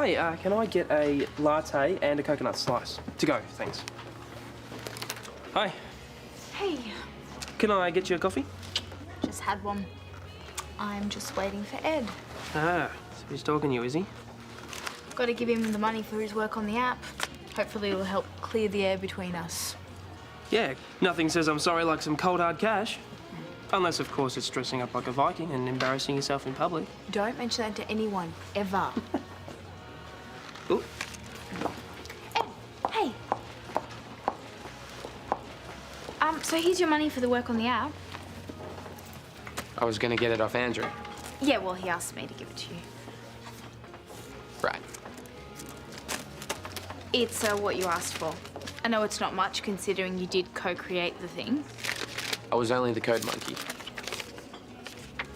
Hi, can I get a latte and a coconut slice? To go, thanks. Hi. Hey. Can I get you a coffee? Just had one. I'm just waiting for Ed. Ah, so he's talking to you, is he? Got to give him the money for his work on the app. Hopefully it'll help clear the air between us. Yeah, nothing says I'm sorry like some cold hard cash. Unless, of course, it's dressing up like a Viking and embarrassing yourself in public. Don't mention that to anyone, ever. Ooh. Ed, hey. So here's your money for the work on the app. I was gonna get it off Andrew. Yeah, well, he asked me to give it to you. Right. It's what you asked for. I know it's not much considering you did co-create the thing. I was only the code monkey.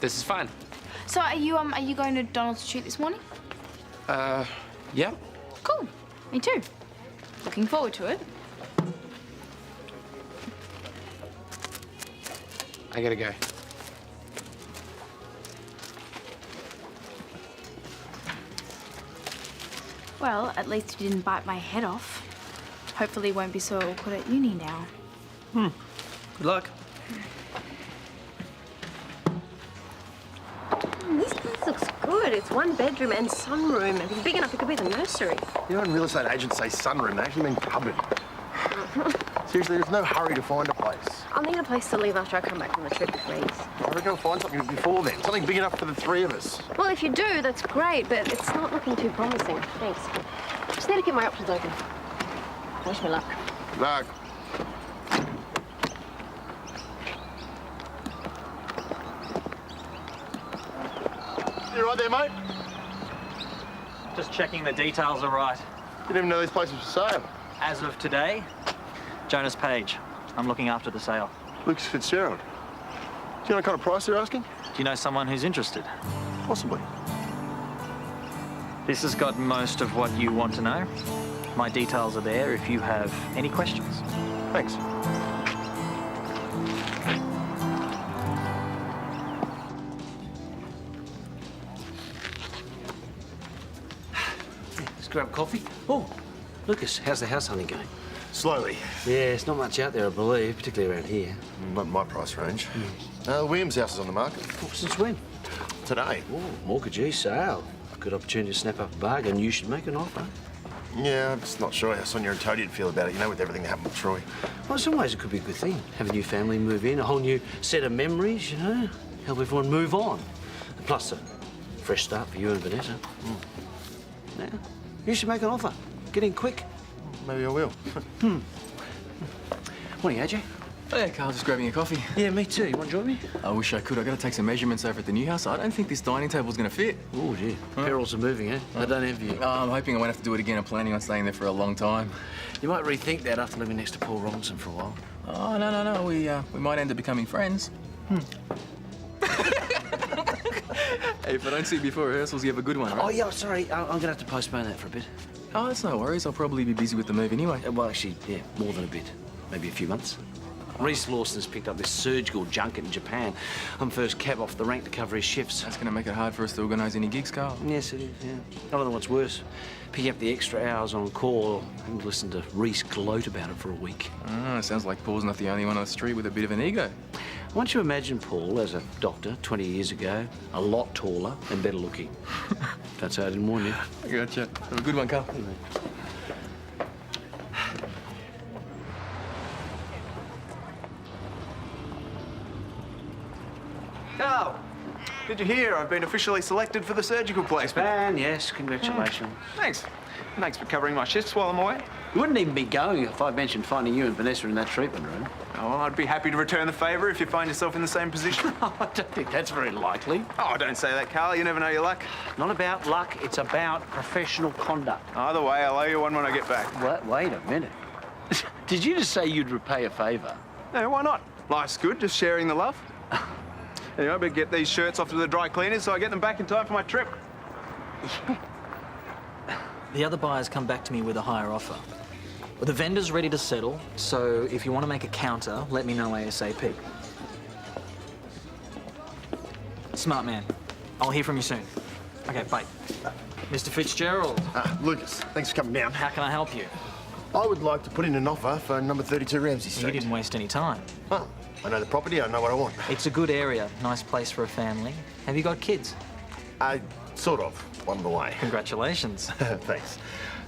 This is fine. So are you going to Donald's Street this morning? Yeah. Cool. Me too. Looking forward to it. I gotta go. Well, at least you didn't bite my head off. Hopefully you won't be so awkward at uni now. Good luck. This place looks good. It's 1 bedroom and sunroom. If it's big enough, it could be the nursery. You know, when real estate agents say sunroom, they actually mean cupboard. Seriously, there's no hurry to find a place. I'll need a place to live after I come back from the trip with Rhys. I reckon I'll find something before then. Something big enough for the 3 of us. Well, if you do, that's great, but it's not looking too promising. Thanks. Just need to keep my options open. Wish me luck. Luck. You right there, mate? Just checking the details are right. Didn't even know these places were for sale. As of today, Jonas Page. I'm looking after the sale. Lucas Fitzgerald. Do you know what kind of price they're asking? Do you know someone who's interested? Possibly. This has got most of what you want to know. My details are there if you have any questions. Thanks. Let's grab coffee. Oh, Lucas, how's the house hunting going? Slowly. Yeah, it's not much out there, I believe, particularly around here. Not in my price range. William's house is on the market. Oh, since when? Today. Oh, mortgagee sale. Good opportunity to snap up a bargain. You should make an offer. Yeah, I'm just not sure how Sonya and Toad'd feel about it, you know, with everything that happened with Troy. Well, in some ways it could be a good thing. Have a new family move in, a whole new set of memories, you know? Help everyone move on. And plus a fresh start for you and Vanessa. Now, you should make an offer. Get in quick. Maybe I will. Morning, AJ. Oh, yeah, Karl, just grabbing a coffee. Yeah, me too. You want to join me? I wish I could. I got to take some measurements over at the new house. I don't think this dining table's going to fit. Oh, dear. Perils are moving, eh? I don't envy you. I'm hoping I won't have to do it again. I'm planning on staying there for a long time. You might rethink that after living next to Paul Robinson for a while. Oh, no. We might end up becoming friends. Hey, if I don't see you before rehearsals, you have a good one, right? Oh, yeah, sorry. I'm going to have to postpone that for a bit. Oh, that's no worries. I'll probably be busy with the move anyway. Well, actually, yeah, more than a bit. Maybe a few months. Rhys Lawson's picked up this surgical junket in Japan. I'm first cab off the rank to cover his shifts. That's going to make it hard for us to organise any gigs, Karl. Yes, it is, yeah. I don't know what's worse. Picking up the extra hours on call and listen to Rhys gloat about it for a week. Oh, sounds like Paul's not the only one on the street with a bit of an ego. Once you imagine Paul as a doctor 20 years ago, a lot taller and better looking. That's how I didn't warn you. I gotcha. Have a good one, Karl. Karl, did you hear I've been officially selected for the surgical placement? Man, yes, congratulations. Thanks. Thanks for covering my shifts while I'm away. You wouldn't even be going if I'd mentioned finding you and Vanessa in that treatment room. Oh, well, I'd be happy to return the favour if you find yourself in the same position. I don't think that's very likely. Oh, don't say that, Karl. You never know your luck. Not about luck, it's about professional conduct. Either way, I'll owe you one when I get back. Wait a minute. Did you just say you'd repay a favour? No, why not? Life's good, just sharing the love. Anyway, I better get these shirts off to the dry cleaners so I get them back in time for my trip. The other buyers come back to me with a higher offer. Well, the vendor's ready to settle, so if you want to make a counter, let me know ASAP. Smart man. I'll hear from you soon. Okay, bye. Mr. Fitzgerald, Lucas, thanks for coming down. how can I help you? I would like to put in an offer for number 32 Ramsay You Street. didn't waste any time. Oh, I know the property, I know what I want. It's a good area, nice place for a family. Have you got kids? Sort of. One on the way. Congratulations. Thanks.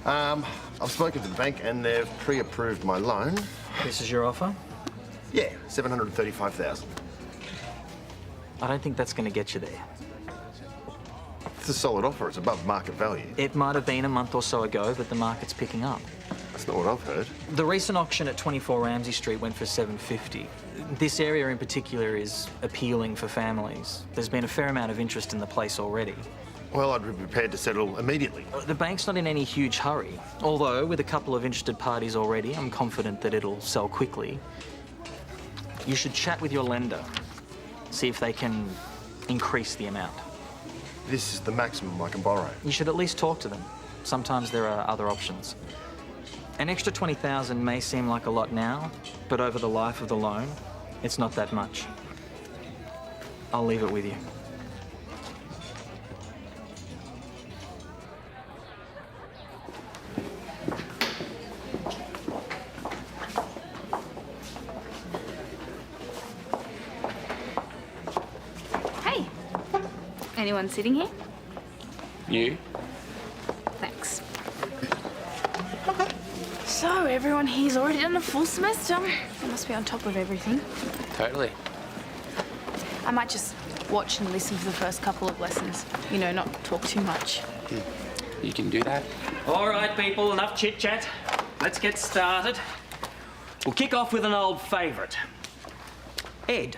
I've spoken to the bank and they've pre-approved my loan. This is your offer? Yeah, 735,000. I don't think that's going to get you there. It's a solid offer. It's above market value. It might have been a month or so ago, but the market's picking up. That's not what I've heard. The recent auction at 24 Ramsay Street went for 750. This area in particular is appealing for families. There's been a fair amount of interest in the place already. Well, I'd be prepared to settle immediately. The bank's not in any huge hurry, although with a couple of interested parties already, I'm confident that it'll sell quickly. You should chat with your lender, see if they can increase the amount. This is the maximum I can borrow. You should at least talk to them. Sometimes there are other options. An extra 20,000 may seem like a lot now, but over the life of the loan, it's not that much. I'll leave it with you. Hey, anyone sitting here? You? Thanks. So, everyone here's already done a full semester. They must be on top of everything. Totally. I might just watch and listen for the first couple of lessons. You know, not talk too much. You can do that. All right, people, enough chit-chat. Let's get started. We'll kick off with an old favourite. Ed,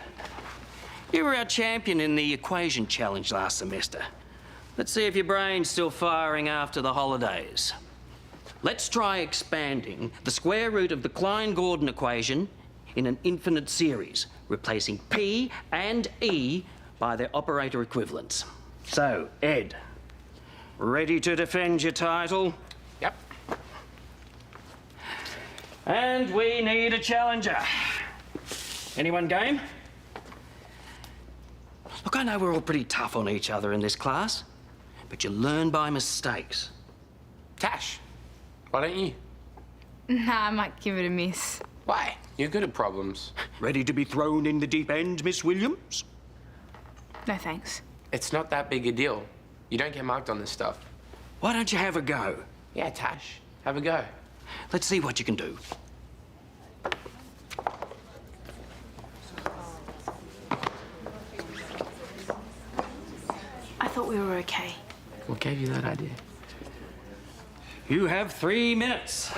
you were our champion in the equation challenge last semester. Let's see if your brain's still firing after the holidays. Let's try expanding the square root of the Klein-Gordon equation in an infinite series, replacing P and E by their operator equivalents. So, Ed, ready to defend your title? Yep. And we need a challenger. Anyone game? Look, I know we're all pretty tough on each other in this class, but you learn by mistakes. Tash, why don't you? Nah, I might give it a miss. Why? You're good at problems. Ready to be thrown in the deep end, Miss Williams? No thanks. It's not that big a deal. You don't get marked on this stuff. Why don't you have a go? Yeah, Tash, have a go. Let's see what you can do. I thought we were okay. What gave you that idea? You have 3 minutes.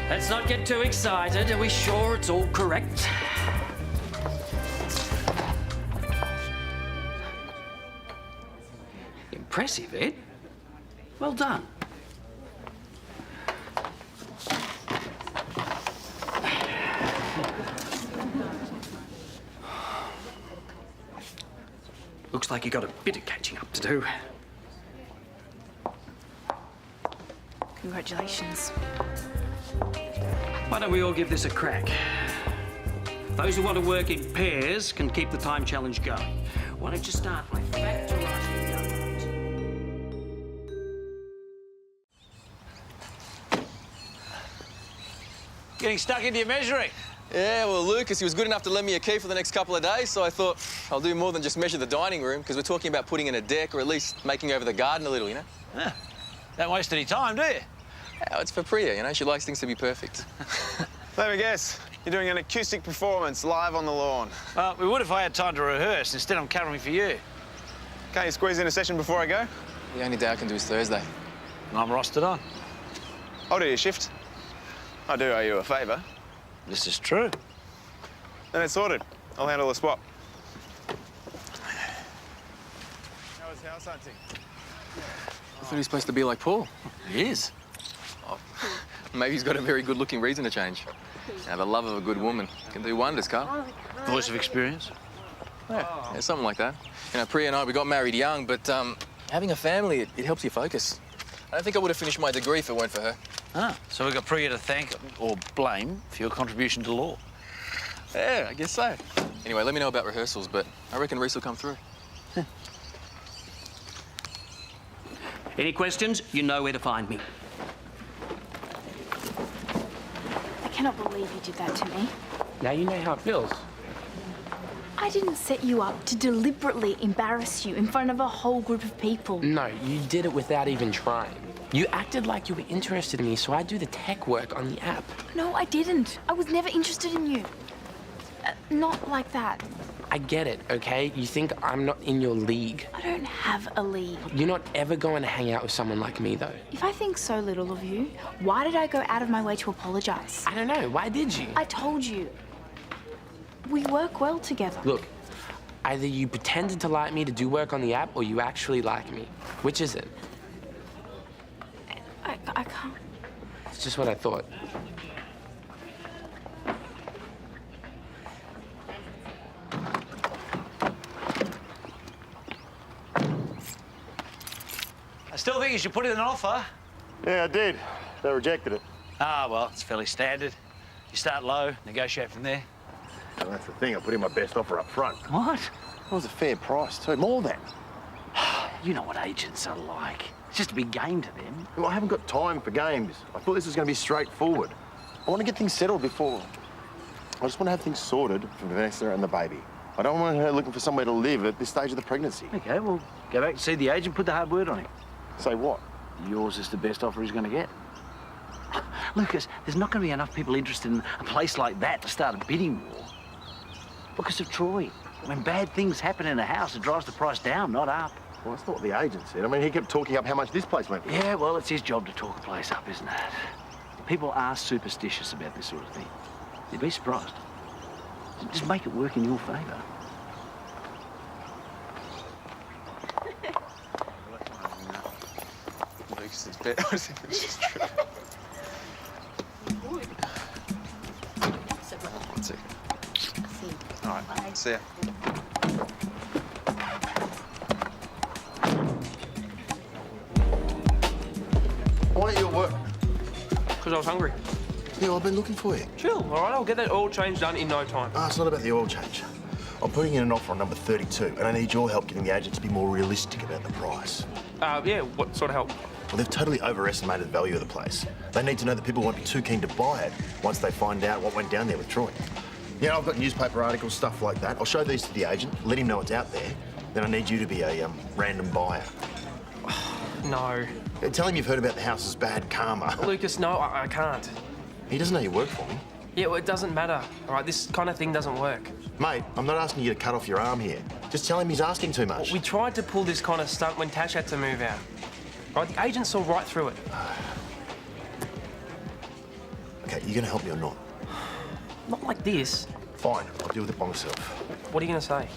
Let's not get too excited. Are we sure it's all correct? Impressive, Ed. Well done. Looks like you got a bit of catching up to do. Congratulations. Why don't we all give this a crack? Those who want to work in pairs can keep the time challenge going. Why don't you start by factorising the output? Getting stuck into your measuring. Yeah, well, Lucas, he was good enough to lend me a key for the next couple of days, so I thought I'll do more than just measure the dining room, because we're talking about putting in a deck or at least making over the garden a little, you know? Huh. Don't waste any time, do you? Yeah, it's for Priya, you know? She likes things to be perfect. Let me guess. You're doing an acoustic performance live on the lawn. Well, we would if I had time to rehearse. Instead, I'm covering for you. Can't you squeeze in a session before I go? The only day I can do is Thursday. I'm rostered on. I'll do your shift. I do owe you a favour. This is true. Then it's sorted. I'll handle the swap. How was house hunting? I thought he was supposed to be like Paul. He is. Oh, maybe he's got a very good-looking reason to change. Now, the love of a good woman can do wonders, Karl. Voice of experience? Yeah, something like that. You know, Priya and I, we got married young, but having a family, it helps you focus. I don't think I would have finished my degree if it weren't for her. Ah, so we've got Priya to thank or blame for your contribution to law. Yeah, I guess so. Anyway, let me know about rehearsals, but I reckon Rhys will come through. Any questions? You know where to find me. I cannot believe you did that to me. Now you know how it feels. I didn't set you up to deliberately embarrass you in front of a whole group of people. No, you did it without even trying. You acted like you were interested in me, so I do the tech work on the app. No, I didn't. I was never interested in you. Not like that. I get it, okay? You think I'm not in your league. I don't have a league. You're not ever going to hang out with someone like me, though. If I think so little of you, why did I go out of my way to apologise? I don't know. Why did you? I told you. We work well together. Look, either you pretended to like me to do work on the app, or you actually like me. Which is it? I can't. It's just what I thought. I still think you should put in an offer. Yeah, I did. They rejected it. Ah, well, it's fairly standard. You start low, negotiate from there. Well, that's the thing. I put in my best offer up front. What? It was a fair price, too. More than. You know what agents are like. It's just a big game to them. Well, I haven't got time for games. I thought this was going to be straightforward. I want to get things settled before... I just want to have things sorted for Vanessa and the baby. I don't want her looking for somewhere to live at this stage of the pregnancy. Okay, well, go back and see the agent, put the hard word on him. Say what? Yours is the best offer he's going to get. Lucas, there's not going to be enough people interested in a place like that to start a bidding war. Because of Troy. When bad things happen in a house, it drives the price down, not up. Well, that's not what the agent said. I mean, he kept talking up how much this place went for. Yeah, well, it's his job to talk a place up, isn't it? People are superstitious about this sort of thing. You'd be surprised. Just make it work in your favour. Lucas's bet. This is true. One second. All right. See ya. Why aren't you at work? Because I was hungry. Yeah, well, I've been looking for you. Chill, all right? I'll get that oil change done in no time. It's not about the oil change. I'm putting in an offer on number 32, and I need your help getting the agent to be more realistic about the price. Yeah, what sort of help? Well, they've totally overestimated the value of the place. They need to know that people won't be too keen to buy it once they find out what went down there with Troy. Yeah, I've got newspaper articles, stuff like that. I'll show these to the agent, let him know it's out there. Then I need you to be a random buyer. No. Tell him you've heard about the house's bad karma. Lucas, no, I can't. He doesn't know you work for me. Yeah, well, it doesn't matter, all right? This kind of thing doesn't work. Mate, I'm not asking you to cut off your arm here. Just tell him he's asking too much. We tried to pull this kind of stunt when Tash had to move out. Right, the agent saw right through it. Okay, you gonna help me or not? Not like this. Fine, I'll deal with it by myself. What are you gonna say?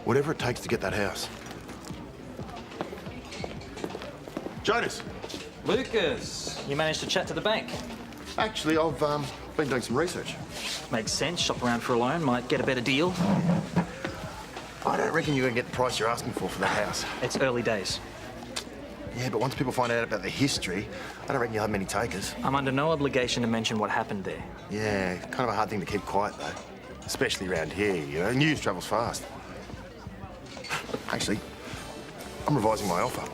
Whatever it takes to get that house. Jonas! Lucas, you managed to chat to the bank? Actually, I've been doing some research. Makes sense. Shop around for a loan, might get a better deal. I don't reckon you're gonna get the price you're asking for that house. It's early days. Yeah, but once people find out about the history, I don't reckon you'll have many takers. I'm under no obligation to mention what happened there. Yeah, kind of a hard thing to keep quiet, though. Especially around here, you know. News travels fast. Actually, I'm revising my offer.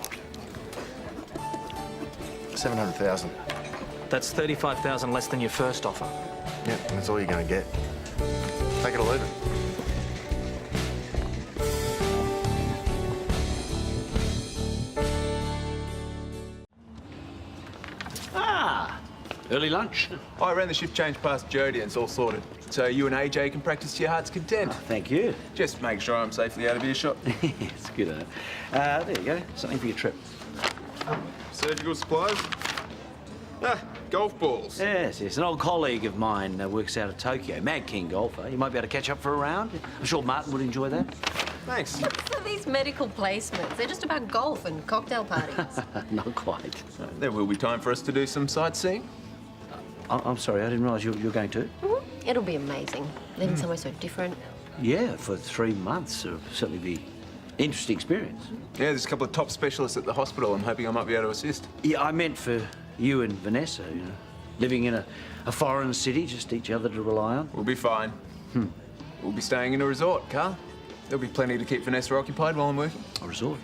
700,000. That's 35,000 less than your first offer. Yeah, and that's all you're gonna get. Take it or leave it. Early lunch. I ran the shift change past Jordy and it's all sorted. So you and AJ can practice to your heart's content. Thank you. Just make sure I'm safely out of earshot. It's good, There you go. Something for your trip. Surgical supplies. Ah, golf balls. Yes, yes. An old colleague of mine works out of Tokyo. Mad keen golfer. You might be able to catch up for a round. I'm sure Martin would enjoy that. Thanks. What's with these medical placements? They're just about golf and cocktail parties. Not quite. There will be time for us to do some sightseeing. I'm sorry, I didn't realise you were going to. It'll be amazing. Living somewhere so different. Yeah, for 3 months. It'll certainly be interesting experience. Yeah, there's a couple of top specialists at the hospital. I'm hoping I might be able to assist. Yeah, I meant for you and Vanessa, you know. Living in a foreign city, just each other to rely on. We'll be fine. We'll be staying in a resort, Karl. There'll be plenty to keep Vanessa occupied while I'm working. A resort?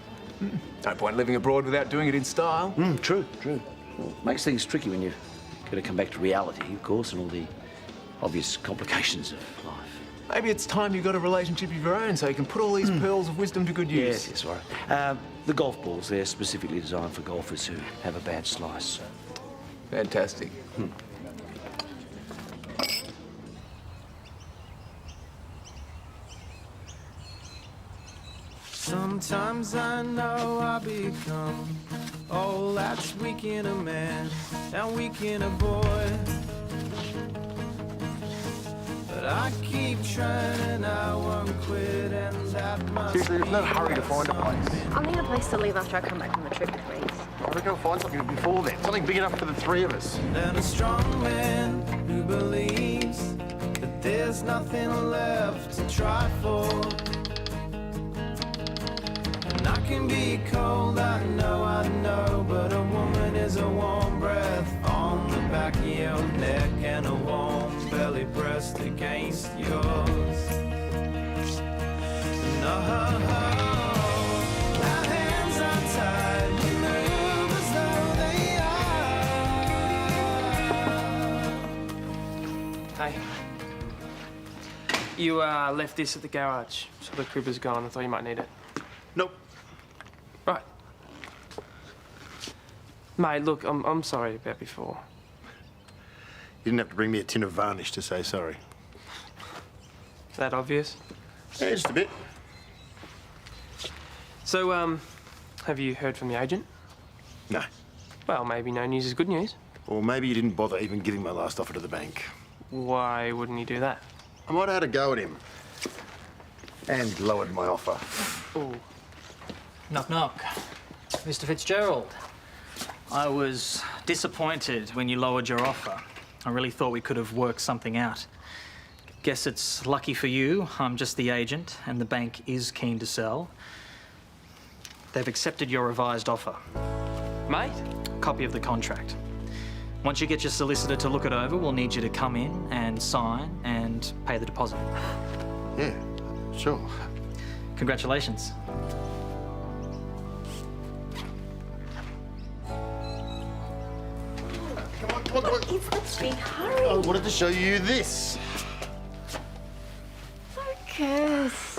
No point living abroad without doing it in style. True. Well, makes things tricky when you've got to come back to reality, of course, and all the obvious complications of life. Maybe it's time you got a relationship of your own so you can put all these pearls of wisdom to good use. Yes, right. The golf balls, they're specifically designed for golfers who have a bad slice. Fantastic. Sometimes I know I become all that's weak in a man and weak in a boy. But I keep trying and I won't quit, and that must Seriously, there's no hurry to find a place. I'll need a place to live after I come back from the trip with Rhys. I reckon I'll find something before then. Something big enough for the 3 of us. And a strong man who believes that there's nothing left to try for. And I can be cold, I know, but a woman is a warm breath on the back of your neck and a warm belly pressed against yours. No, our hands are tied, we move as though they are. Hey. You left this at the garage, so the crib is gone. I thought you might need it. Nope. Right. Mate, look, I'm sorry about before. You didn't have to bring me a tin of varnish to say sorry. Is that obvious? Yeah, just a bit. So, have you heard from the agent? No. Well, maybe no news is good news. Or maybe you didn't bother even giving my last offer to the bank. Why wouldn't you do that? I might have had a go at him. And lowered my offer. Oh. Knock, knock. Mr. Fitzgerald. I was disappointed when you lowered your offer. I really thought we could have worked something out. Guess it's lucky for you, I'm just the agent, and the bank is keen to sell. They've accepted your revised offer. Mate? Copy of the contract. Once you get your solicitor to look it over, we'll need you to come in and sign and pay the deposit. Yeah, sure. Congratulations. Come on. It's a big hurry. I wanted to show you this. Focus.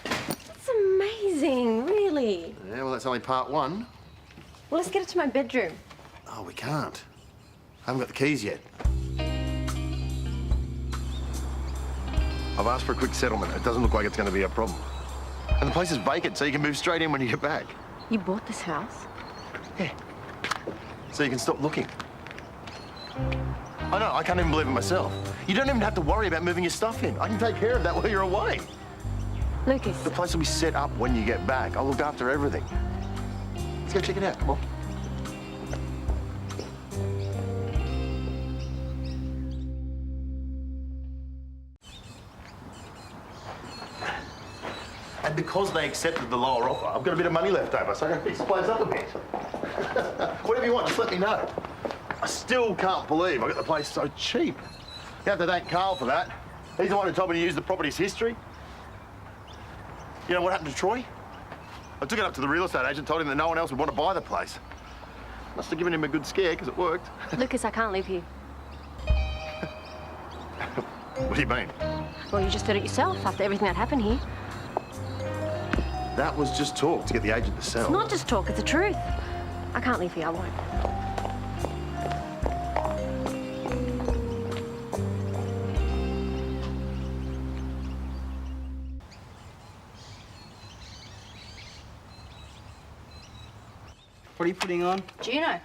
It's amazing, really. Yeah, well, that's only part 1. Well, let's get it to my bedroom. Oh, we can't. I haven't got the keys yet. I've asked for a quick settlement. It doesn't look like it's going to be a problem. And the place is vacant, so you can move straight in when you get back. You bought this house? Yeah. So you can stop looking. I know, I can't even believe it myself. You don't even have to worry about moving your stuff in. I can take care of that while you're away. Lucas. The place will be set up when you get back. I'll look after everything. Let's go check it out, come on. And because they accepted the lower offer, I've got a bit of money left over, so I can fix the place up a bit. Whatever you want, just let me know. I still can't believe I got the place so cheap. You have to thank Karl for that. He's the one who told me to use the property's history. You know what happened to Troy? I took it up to the real estate agent, told him that no one else would want to buy the place. Must have given him a good scare, because it worked. Lucas, I can't live here. What do you mean? Well, you just did it yourself after everything that happened here. That was just talk to get the agent to sell. It's not just talk, it's the truth. I can't live here, I won't. What are you putting on? Juno.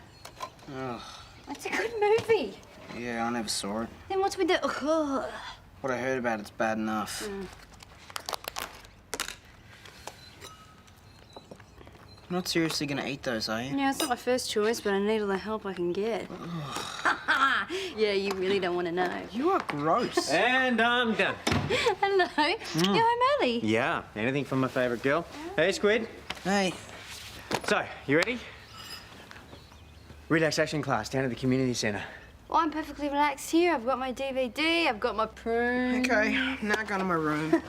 Oh, It's a good movie. Yeah, I never saw it. Then what's with the... What I heard about it's bad enough. You're not seriously gonna eat those, are you? Yeah, it's not my first choice, but I need all the help I can get. Yeah, you really don't want to know. You are gross. And I'm done. Hello. You're home early. Yeah, anything from my favourite girl. Hey, Squid. Hey. So, you ready? Relaxation class down at the community centre. Well, I'm perfectly relaxed here. I've got my DVD, I've got my prune. Okay, now go to my room.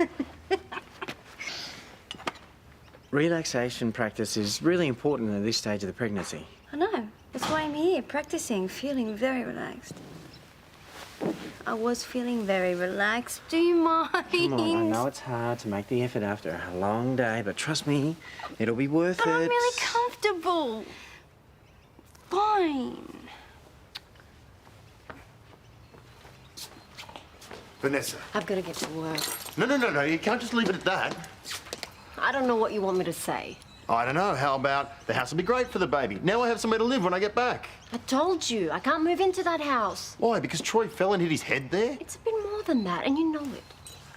Relaxation practice is really important at this stage of the pregnancy. I know. That's why I'm here, practicing, feeling very relaxed. I was feeling very relaxed. Do you mind? Come on, I know it's hard to make the effort after a long day, but trust me, it'll be worth it. I'm really comfortable. Fine. Vanessa. I've got to get to work. No. You can't just leave it at that. I don't know what you want me to say. I don't know. How about the house will be great for the baby? Now I have somewhere to live when I get back. I told you, I can't move into that house. Why? Because Troy fell and hit his head there? It's a bit more than that, and you know it.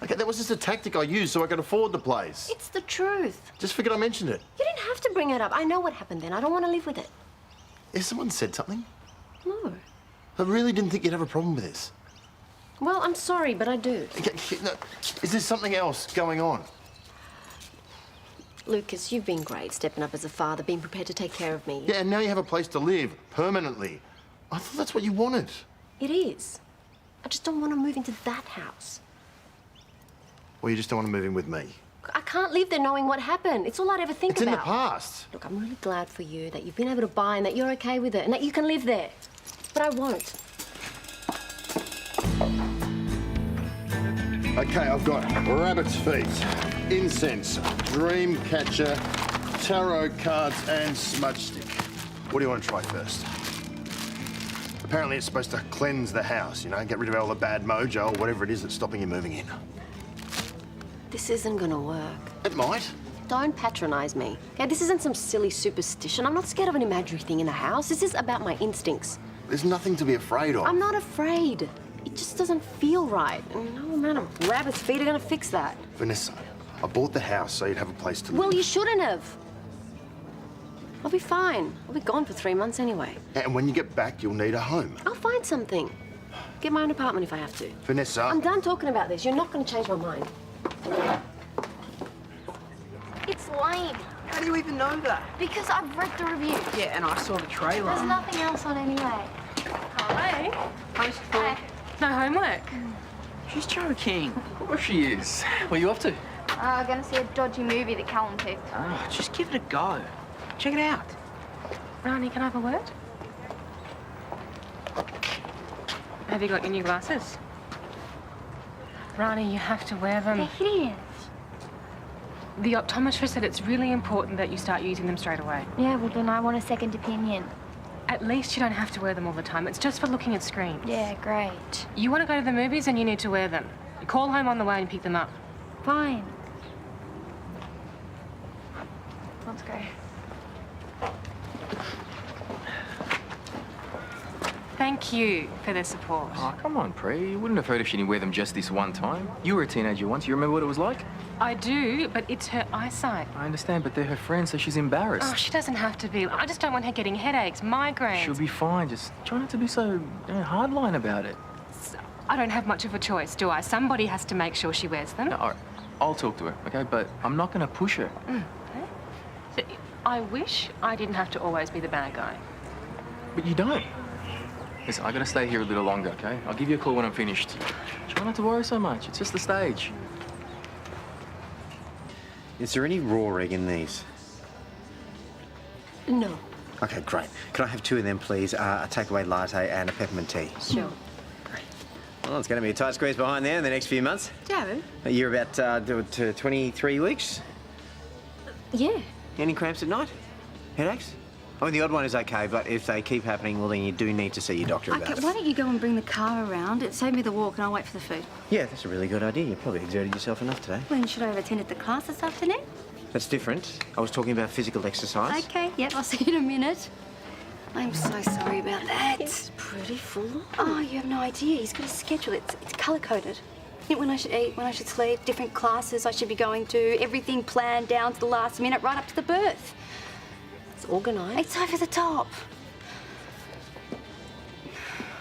Okay, that was just a tactic I used so I could afford the place. It's the truth. Just forget I mentioned it. You didn't have to bring it up. I know what happened then. I don't want to live with it. Has someone said something? No. I really didn't think you'd have a problem with this. Well, I'm sorry, but I do. Okay, no, is there something else going on? Lucas, you've been great, stepping up as a father, being prepared to take care of me. Yeah, and now you have a place to live, permanently. I thought that's what you wanted. It is. I just don't want to move into that house. Or you just don't want to move in with me? I can't live there knowing what happened. It's all I'd ever think It's about. in the past. Look, I'm really glad for you that you've been able to buy and that you're okay with it and that you can live there. But I won't. Okay, I've got rabbit's feet, incense, dream catcher, tarot cards, and smudge stick. What do you want to try first? Apparently it's supposed to cleanse the house, you know, get rid of all the bad mojo or whatever it is that's stopping you moving in. This isn't gonna work. It might. Don't patronize me. Okay, this isn't some silly superstition. I'm not scared of an imaginary thing in the house. This is about my instincts. There's nothing to be afraid of. I'm not afraid. It just doesn't feel right. And no amount of rabbit's feet are gonna fix that. Vanessa, I bought the house so you'd have a place to live. Well, you shouldn't have. I'll be fine. I'll be gone for 3 months anyway. And when you get back, you'll need a home. I'll find something. Get my own apartment if I have to. Vanessa. I'm done talking about this. You're not gonna change my mind. It's lame. How do you even know that? Because I've read the review. Yeah, and I saw the trailer. There's nothing else on anyway. Hello. Hi. No homework. She's joking. Of course she is. Where are you off to? Gonna see a dodgy movie that Callum picked. Oh, just give it a go. Check it out. Rani, can I have a word? Have you got your new glasses? Rani, you have to wear them. They're hideous. The optometrist said it's really important that you start using them straight away. Yeah, well then I want a second opinion. At least you don't have to wear them all the time. It's just for looking at screens. Yeah, great. You want to go to the movies and you need to wear them. Call home on the way and pick them up. Fine. Let's go. Thank you for the support. Oh, come on, Pre. You wouldn't have heard if she didn't wear them just this one time. You were a teenager once. You remember what it was like? I do, but it's her eyesight. I understand, but they're her friends, so she's embarrassed. Oh, she doesn't have to be. I just don't want her getting headaches, migraines. She'll be fine. Just try not to be so hardline about it. I don't have much of a choice, do I? Somebody has to make sure she wears them. No, all right. I'll talk to her, okay? But I'm not going to push her. So, I wish I didn't have to always be the bad guy. But you don't. Listen, I got to stay here a little longer, okay? I'll give you a call when I'm finished. Try not to worry so much. It's just the stage. Is there any raw egg in these? No. Okay, great. Can I have 2 of them, please? A takeaway latte and a peppermint tea. Sure. Well, it's going to be a tight squeeze behind there in the next few months. Darren? You're about 23 weeks. Yeah. Any cramps at night? Headaches? I mean, the odd one is okay, but if they keep happening, well, then you do need to see your doctor about it. Why don't you go and bring the car around? It saved me the walk and I'll wait for the food. Yeah, that's a really good idea. You probably exerted yourself enough today. When should I have attended the class this afternoon? That's different. I was talking about physical exercise. Okay, yep, I'll see you in a minute. I'm so sorry about that. It's pretty full. Oh, you have no idea. He's got a schedule. It's colour-coded. You know, when I should eat, when I should sleep, different classes I should be going to, everything planned down to the last minute, right up to the birth. It's organised. It's over the top.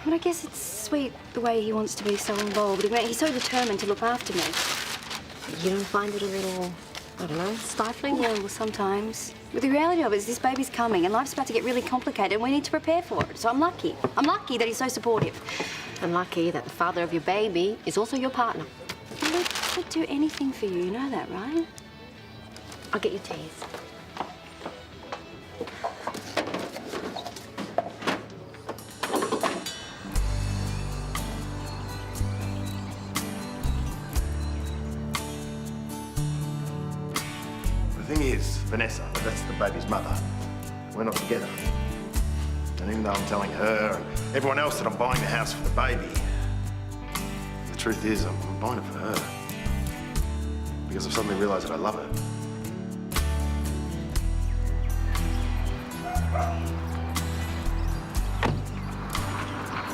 But I guess it's sweet the way he wants to be so involved. I mean, he's so determined to look after me. You don't find it a little, I don't know, stifling? Yeah, well, sometimes. But the reality of it is this baby's coming and life's about to get really complicated and we need to prepare for it. So I'm lucky. I'm lucky that he's so supportive. I'm lucky that the father of your baby is also your partner. I'd do anything for you, you know that, right? I'll get you teas. The thing is, Vanessa, that's the baby's mother. We're not together. And even though I'm telling her and everyone else that I'm buying the house for the baby, the truth is I'm buying it for her. Because I've suddenly realised that I love her.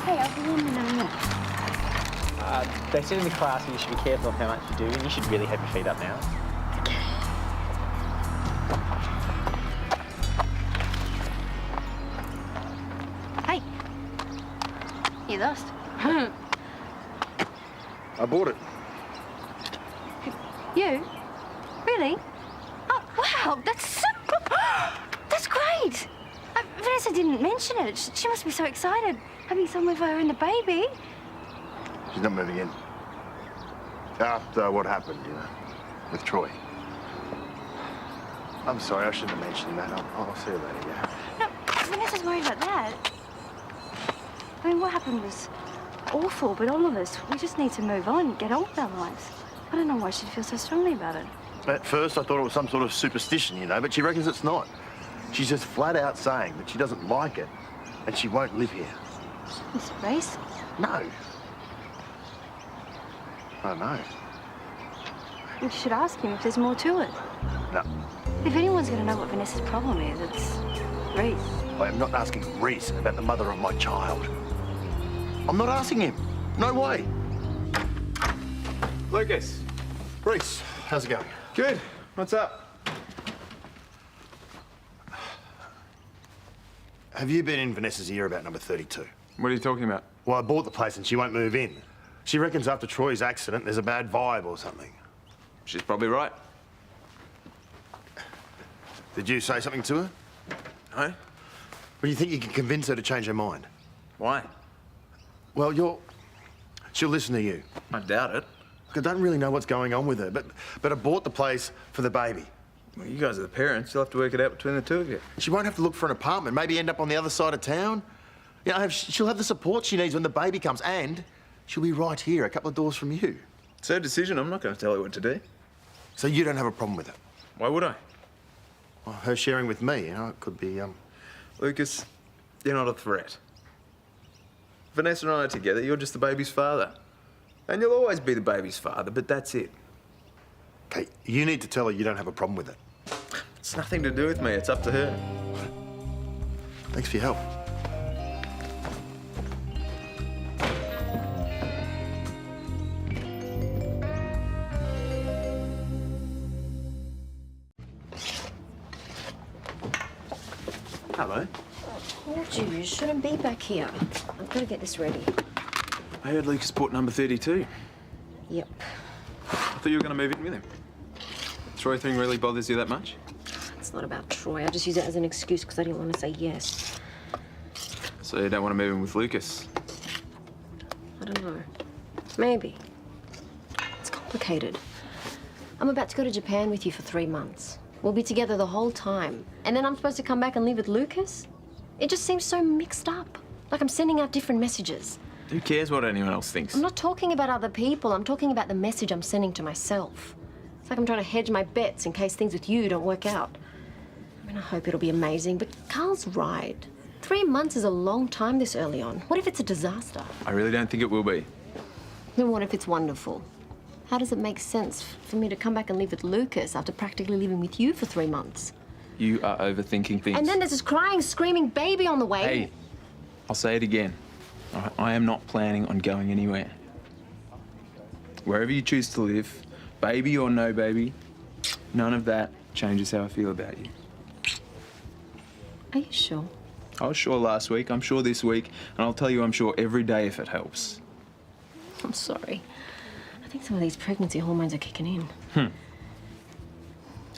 Hey, I'll be in a minute. They said in the class that you should be careful of how much you do, and you should really have your feet up now. Hey. You lost. I bought it. You? Really? Oh, wow, that's so... That's great. Vanessa didn't mention it. She must be so excited having someone with her and the baby. She's not moving in. After what happened, you know, with Troy. I'm sorry, I shouldn't have mentioned that. I'll see you later, yeah. No, Vanessa's worried about that. I mean, what happened was awful, but all of us, we just need to move on, get on with our lives. I don't know why she'd feel so strongly about it. At first, I thought it was some sort of superstition, you know, but she reckons it's not. She's just flat out saying that she doesn't like it and she won't live here. Miss Rhys? No. I don't know. You should ask him if there's more to it. No. If anyone's going to know what Vanessa's problem is, it's Rhys. I am not asking Rhys about the mother of my child. I'm not asking him. No way. Lucas. Rhys, how's it going? Good. What's up? Have you been in Vanessa's ear about number 32? What are you talking about? Well, I bought the place and she won't move in. She reckons after Troy's accident, there's a bad vibe or something. She's probably right. Did you say something to her? No. Well, do you think you can convince her to change her mind? Why? Well, she'll listen to you. I doubt it. Look, I don't really know what's going on with her, but I bought the place for the baby. Well, you guys are the parents. You'll have to work it out between the two of you. She won't have to look for an apartment, maybe end up on the other side of town. You know, she'll have the support she needs when the baby comes, and she'll be right here, a couple of doors from you. It's her decision. I'm not going to tell her what to do. So you don't have a problem with it? Why would I? Well, her sharing with me, you know, it could be, Lucas, you're not a threat. Vanessa and I are together. You're just the baby's father. And you'll always be the baby's father, but that's it. Okay, you need to tell her you don't have a problem with it. It's nothing to do with me. It's up to her. Thanks for your help. I Hello. told you, you shouldn't be back here. I've got to get this ready. I heard Lucas bought number 32. Yep. I thought you were going to move in with him. Troy thing really bothers you that much? It's not about Troy. I just use it as an excuse because I didn't want to say yes. So you don't want to move in with Lucas? I don't know. Maybe. It's complicated. I'm about to go to Japan with you for 3 months. We'll be together the whole time. And then I'm supposed to come back and live with Lucas? It just seems so mixed up. Like I'm sending out different messages. Who cares what anyone else thinks? I'm not talking about other people. I'm talking about the message I'm sending to myself. It's like I'm trying to hedge my bets in case things with you don't work out. I mean, I hope it'll be amazing, but Karl's right. 3 months is a long time this early on. What if it's a disaster? I really don't think it will be. Then what if it's wonderful? How does it make sense for me to come back and live with Lucas after practically living with you for 3 months? You are overthinking things. And then there's this crying, screaming baby on the way. Hey, I'll say it again. I am not planning on going anywhere. Wherever you choose to live, baby or no baby, none of that changes how I feel about you. Are you sure? I was sure last week, I'm sure this week, and I'll tell you I'm sure every day if it helps. I'm sorry. I think some of these pregnancy hormones are kicking in.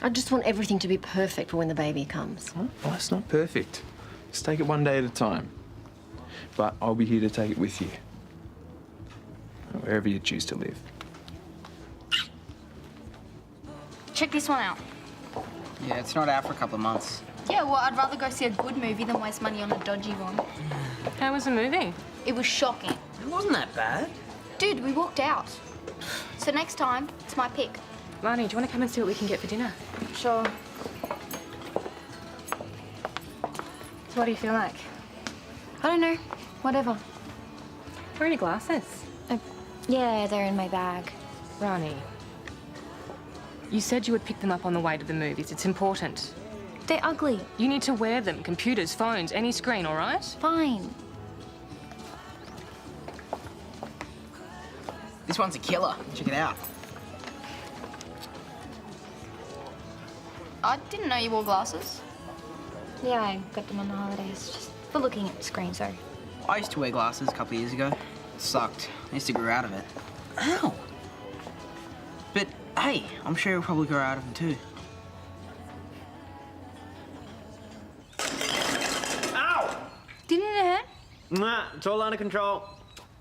I just want everything to be perfect for when the baby comes. Well, it's not perfect. Just take it one day at a time. But I'll be here to take it with you. Wherever you choose to live. Check this one out. Yeah, it's not out for a couple of months. Yeah, well, I'd rather go see a good movie than waste money on a dodgy one. How was the movie? It was shocking. It wasn't that bad. Dude, we walked out. So next time, it's my pick. Marnie, do you want to come and see what we can get for dinner? Sure. So what do you feel like? I don't know. Whatever. Where are your glasses? Yeah, they're in my bag. Rani, you said you would pick them up on the way to the movies. It's important. They're ugly. You need to wear them. Computers, phones, any screen, all right? Fine. This one's a killer. Check it out. I didn't know you wore glasses. Yeah, I got them on the holidays, just for looking at screens, sorry. I used to wear glasses a couple of years ago. It sucked. I used to grow out of it. Ow! But hey, I'm sure you'll probably grow out of them too. Ow! Didn't it hurt? Nah, it's all under control.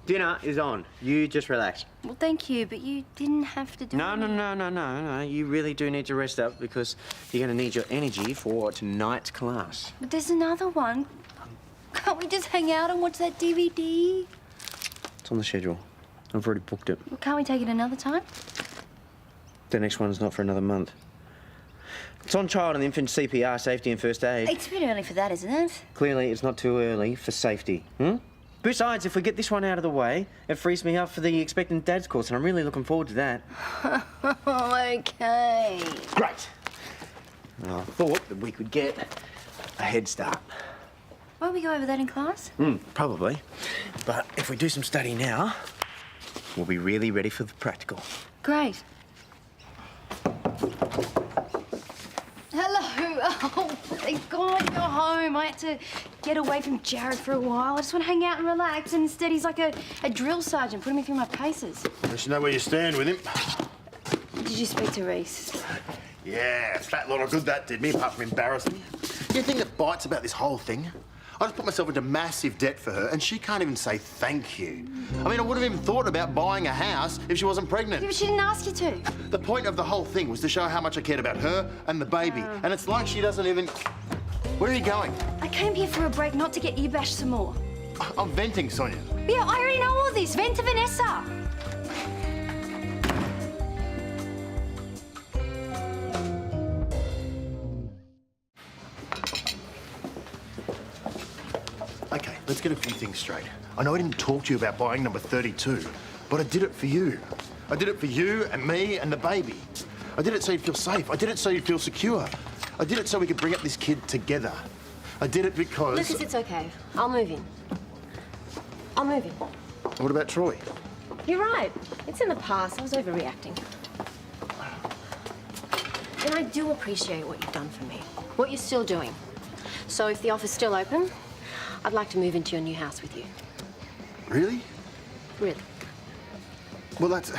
Dinner is on. You just relax. Well, thank you, but you didn't have to do No. You really do need to rest up because you're going to need your energy for tonight's class. But there's another one. Can't we just hang out and watch that DVD? It's on the schedule. I've already booked it. Well, can't we take it another time? The next one's not for another month. It's on child and infant CPR, safety and first aid. It's a bit early for that, isn't it? Clearly, it's not too early for safety. Besides, if we get this one out of the way, it frees me up for the expectant dad's course, and I'm really looking forward to that. Okay. Great. I thought that we could get a head start. Won't we go over that in class? Probably. But if we do some study now, we'll be really ready for the practical. Great. Hello. Oh, thank God you're home. I had to get away from Jared for a while. I just want to hang out and relax, and instead he's like a drill sergeant putting me through my paces. At least you know where you stand with him. Did you speak to Rhys? Yeah, fat lot of good that did me, apart from embarrassing me. You think that bites about this whole thing? I just put myself into massive debt for her, and she can't even say thank you. I mean, I wouldn't have even thought about buying a house if she wasn't pregnant. Yeah, but she didn't ask you to. The point of the whole thing was to show how much I cared about her and the baby. And it's like she doesn't even... Where are you going? I came here for a break, not to get ear bashed some more. I'm venting, Sonya. Yeah, I already know all this. Vent to Vanessa. Okay, let's get a few things straight. I know I didn't talk to you about buying number 32, but I did it for you. I did it for you and me and the baby. I did it so you'd feel safe. I did it so you'd feel secure. I did it so we could bring up this kid together. I did it because... Lucas, it's okay. I'll move in. I'll move in. What about Troy? You're right. It's in the past. I was overreacting. And I do appreciate what you've done for me. What you're still doing. So if the offer's still open, I'd like to move into your new house with you. Really? Really. Well, that's...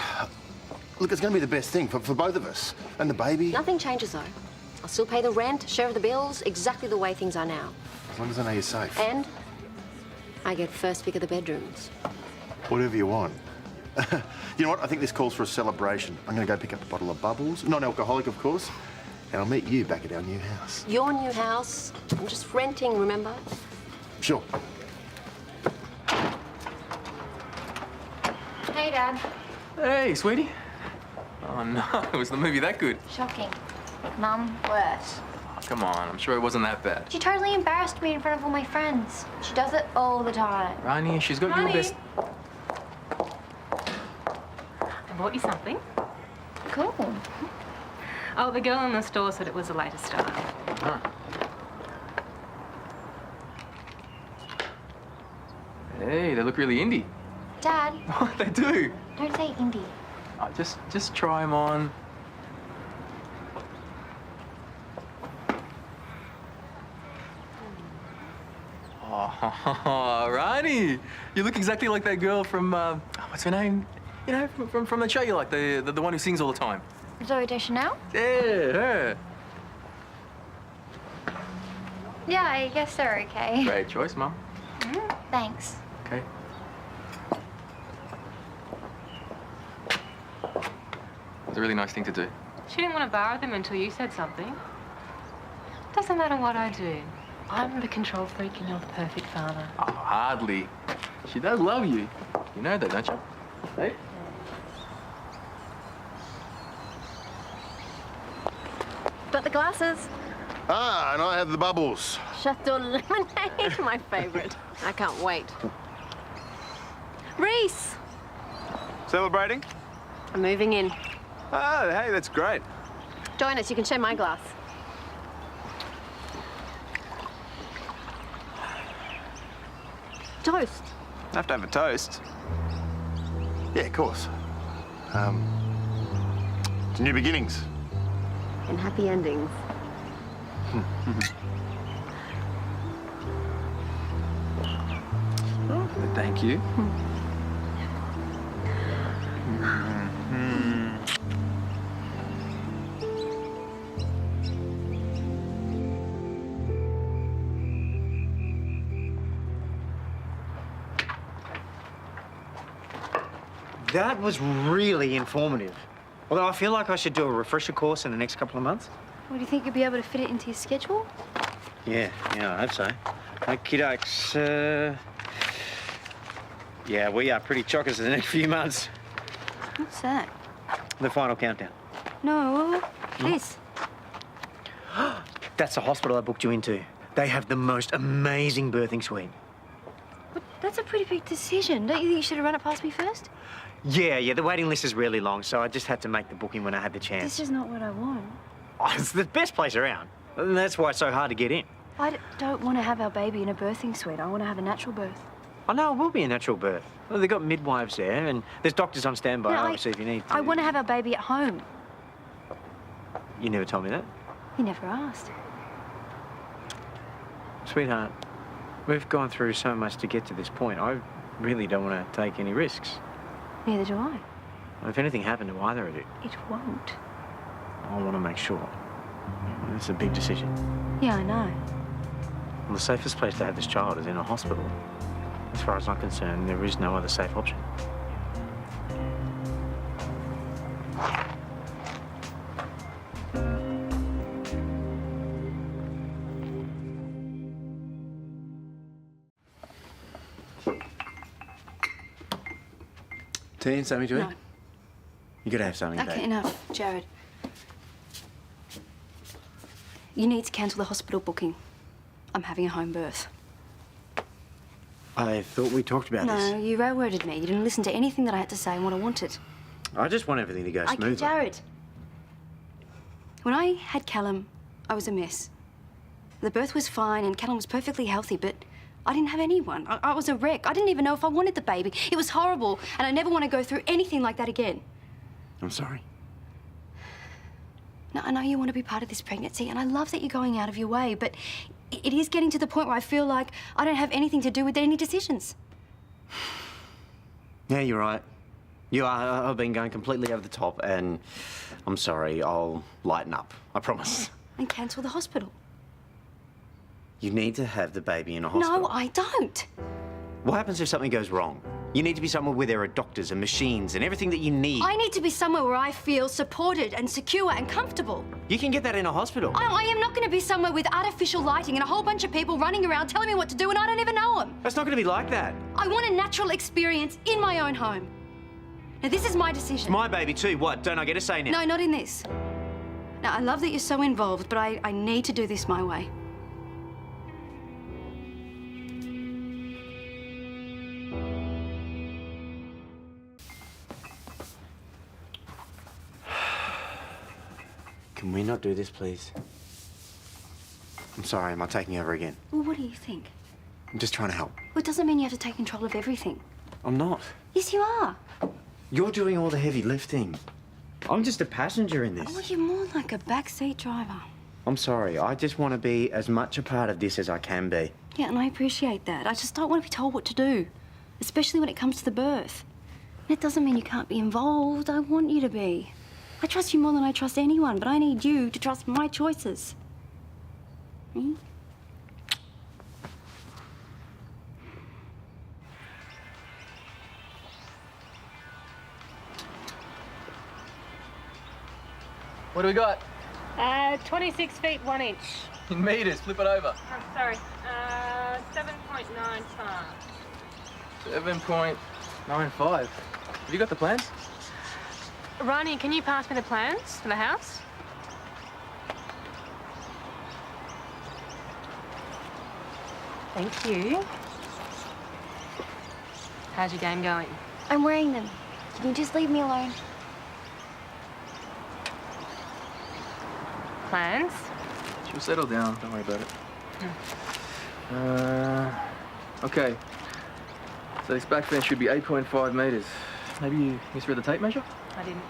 Look, it's going to be the best thing for both of us. And the baby. Nothing changes, though. I'll still pay the rent, share of the bills, exactly the way things are now. As long as I know you're safe. And I get first pick of the bedrooms. Whatever you want. You know what? I think this calls for a celebration. I'm going to go pick up a bottle of bubbles. Non-alcoholic, of course. And I'll meet you back at our new house. Your new house. I'm just renting, remember? Sure. Hey, Dad. Hey, sweetie. Oh, no. Was the movie that good? Shocking. Mum, worse. Oh, come on. I'm sure it wasn't that bad. She totally embarrassed me in front of all my friends. She does it all the time. Rani, she's got your best... I bought you something. Cool. Oh, the girl in the store said it was the latest style. Hey, they look really indie. Dad, What they do? don't say indie. Just try them on. Oh, Ronnie, you look exactly like that girl from what's her name? You know, from the show you like, the one who sings all the time. Zoe Deschanel? Yeah, her. Yeah, I guess they're okay. Great choice, Mum. Thanks. Okay. It's a really nice thing to do. She didn't want to borrow them until you said something. Doesn't matter what I do. I'm the control freak and you're the perfect father. Oh, hardly. She does love you. You know that, don't you? Hey? Got the glasses. Ah, and I have the bubbles. Chateau lemonade, my favourite. I can't wait. Rhys! Celebrating? I'm moving in. Oh, hey, that's great. Join us, you can share my glass. Toast. I have to have a toast. Yeah, of course. To new beginnings. And happy endings. Thank you. That was really informative. Although I feel like I should do a refresher course in the next couple of months. Well, do you think you'll be able to fit it into your schedule? Yeah, I hope so. Okie dokes. Yeah, we are pretty chockers in the next few months. What's that? The final countdown. No, this. That's the hospital I booked you into. They have the most amazing birthing suite. But that's a pretty big decision. Don't you think you should have run it past me first? Yeah, the waiting list is really long, so I just had to make the booking when I had the chance. This is not what I want. Oh, it's the best place around. And that's why it's so hard to get in. I don't want to have our baby in a birthing suite. I want to have a natural birth. I know it will be a natural birth. Well, they've got midwives there, and there's doctors on standby, No, obviously, if you need to. I want to have our baby at home. You never told me that. You never asked. Sweetheart, we've gone through so much to get to this point. I really don't want to take any risks. Neither do I. If anything happened to either of you, It won't. I want to make sure. It's a big decision. Yeah, I know. Well, the safest place to have this child is in a hospital. As far as I'm concerned, there is no other safe option. Tea and something to eat? No. You gotta have something, Okay, babe. enough, Jared. You need to cancel the hospital booking. I'm having a home birth. I thought we talked about this. No, you railroaded me. You didn't listen to anything that I had to say and what I wanted. I just want everything to go smoothly. Jared. When I had Callum, I was a mess. The birth was fine and Callum was perfectly healthy, but I didn't have anyone. I was a wreck. I didn't even know if I wanted the baby. It was horrible, and I never want to go through anything like that again. I'm sorry. Now, I know you want to be part of this pregnancy, and I love that you're going out of your way, but it is getting to the point where I feel like I don't have anything to do with any decisions. Yeah, you're right. You are. I've been going completely over the top, and I'm sorry. I'll lighten up. I promise. And cancel the hospital. You need to have the baby in a hospital. No, I don't. What happens if something goes wrong? You need to be somewhere where there are doctors and machines and everything that you need. I need to be somewhere where I feel supported and secure and comfortable. You can get that in a hospital. I am not going to be somewhere with artificial lighting and a whole bunch of people running around telling me what to do and I don't even know them. That's not going to be like that. I want a natural experience in my own home. Now, this is my decision. It's my baby too. What? Don't I get a say now? No, not in this. Now, I love that you're so involved, but I need to do this my way. Can we not do this, please? I'm sorry, am I taking over again? Well, what do you think? I'm just trying to help. Well, it doesn't mean you have to take control of everything. I'm not. Yes, you are. You're doing all the heavy lifting. I'm just a passenger in this. Oh, you're more like a backseat driver. I'm sorry, I just want to be as much a part of this as I can be. Yeah, and I appreciate that. I just don't want to be told what to do, especially when it comes to the birth. And it doesn't mean you can't be involved. I want you to be. I trust you more than I trust anyone, but I need you to trust my choices. Hmm? What do we got? 26 feet 1 inch. In metres, flip it over. I'm sorry. 7.95. 7.95. Have you got the plans? Ronnie, can you pass me the plans for the house? Thank you. How's your game going? I'm wearing them. Can you just leave me alone? Plans? She'll settle down, don't worry about it. Okay. So this back fence should be 8.5 metres. Maybe you misread the tape measure? I didn't.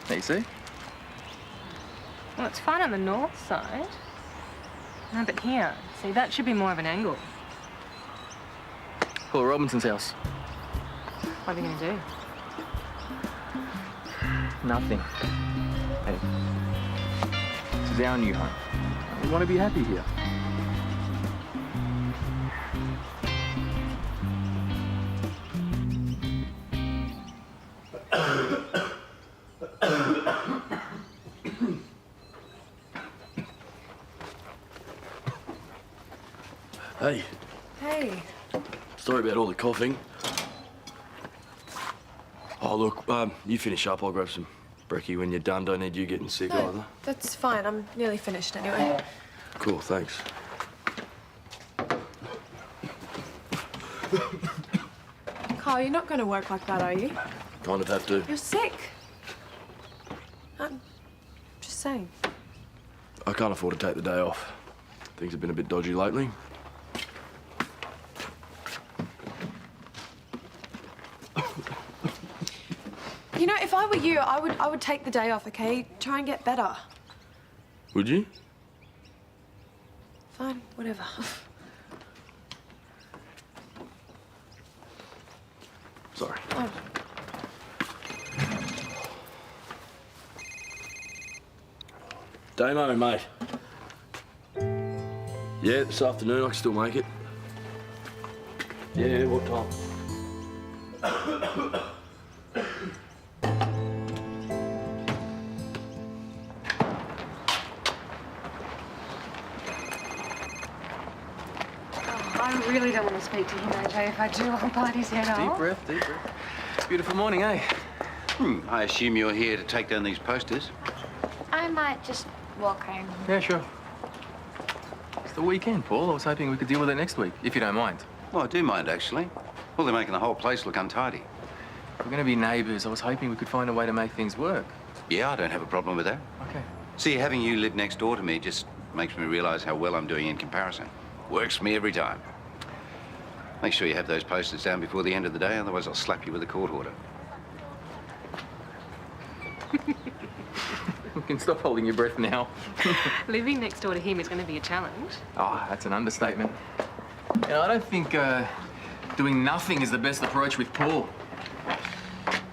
There you see? Well, it's fine on the north side. No, but here, see, that should be more of an angle. Paul Robinson's house. What are you going to do? Nothing. Hey. This is our new home. We want to be happy here. Hey. Hey. Sorry about all the coughing. Oh, look, you finish up. I'll grab some brekkie when you're done. Don't need you getting sick either. That's fine. I'm nearly finished anyway. Cool, thanks. Karl, you're not going to work like that, are you? Kind of have to. You're sick. I'm just saying. I can't afford to take the day off. Things have been a bit dodgy lately. You know, if I were you, I would take the day off, okay? Try and get better. Would you? Fine, whatever. Sorry. Oh. Damo, mate. Yeah, this afternoon I can still make it. Yeah, what time? I really don't want to speak to him, AJ. If I do, I'll bite his head off. Deep breath, deep breath. Beautiful morning, eh? I assume you're here to take down these posters. I might just walk home. Yeah, sure. It's the weekend, Paul. I was hoping we could deal with it next week, if you don't mind. Well, I do mind, actually. Well, they're making the whole place look untidy. We're going to be neighbours. I was hoping we could find a way to make things work. Yeah, I don't have a problem with that. Okay. See, having you live next door to me just makes me realise how well I'm doing in comparison. Works for me every time. Make sure you have those posters down before the end of the day, otherwise I'll slap you with a court order. You can stop holding your breath now. Living next door to him is going to be a challenge. Oh, that's an understatement. You know, I don't think doing nothing is the best approach with Paul.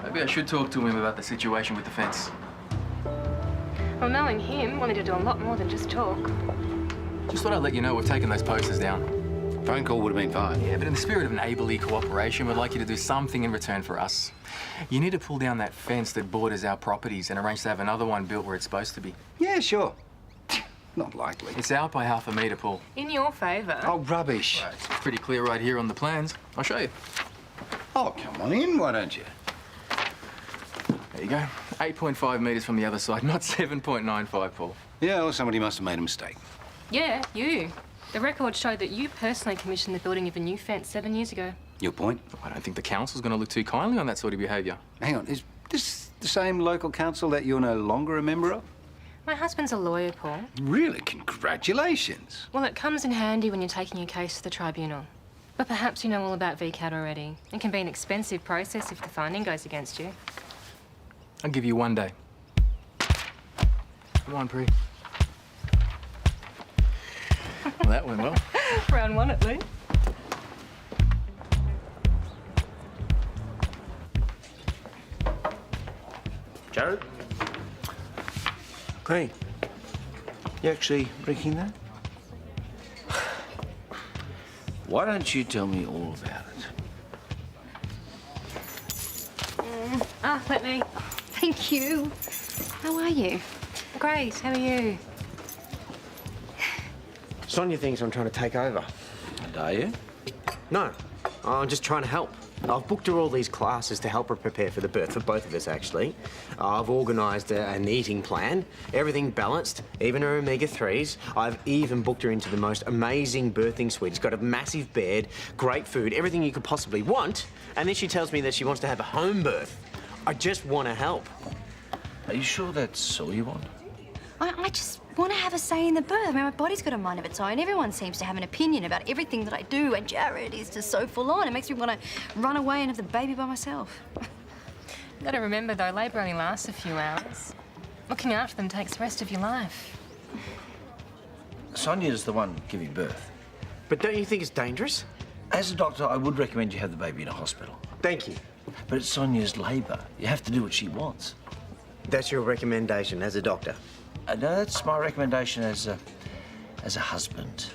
Maybe I should talk to him about the situation with the fence. Well, knowing him, wanted to do a lot more than just talk. Just thought I'd let you know we've taken those posters down. Phone call would have been fine. Yeah, but in the spirit of neighbourly cooperation, we'd like you to do something in return for us. You need to pull down that fence that borders our properties and arrange to have another one built where it's supposed to be. Yeah, sure. Not likely. It's out by 1/2 metre, Paul. In your favour. Oh, rubbish. Right, it's pretty clear right here on the plans. I'll show you. Oh, come on in, why don't you? There you go. 8.5 metres from the other side, not 7.95, Paul. Yeah, well, somebody must have made a mistake. Yeah, you. The records show that you personally commissioned the building of a new fence 7 years ago. Your point? I don't think the council's going to look too kindly on that sort of behaviour. Hang on, is this the same local council that you're no longer a member of? My husband's a lawyer, Paul. Really? Congratulations. Well, it comes in handy when you're taking a case to the tribunal. But perhaps you know all about VCAT already. It can be an expensive process if the finding goes against you. I'll give you 1 day. Come on, Pre. Well, that went well. Round one, at least. Jared? Hey, you actually drinking that? Why don't you tell me all about it? Let me. Thank you. How are you? Great, how are you? Sonya thinks I'm trying to take over. And are you? No, I'm just trying to help. I've booked her all these classes to help her prepare for the birth, for both of us, actually. I've organised an eating plan, everything balanced, even her omega-3s. I've even booked her into the most amazing birthing suite. It's got a massive bed, great food, everything you could possibly want. And then she tells me that she wants to have a home birth. I just want to help. Are you sure that's all you want? I just want to have a say in the birth. I mean, my body's got a mind of its own. Everyone seems to have an opinion about everything that I do, and Jared is just so full on. It makes me want to run away and have the baby by myself. You've got to remember, though, labour only lasts a few hours. Looking after them takes the rest of your life. Sonia's the one giving birth. But don't you think it's dangerous? As a doctor, I would recommend you have the baby in a hospital. Thank you. But it's Sonia's labour. You have to do what she wants. That's your recommendation as a doctor? No, that's my recommendation as a husband.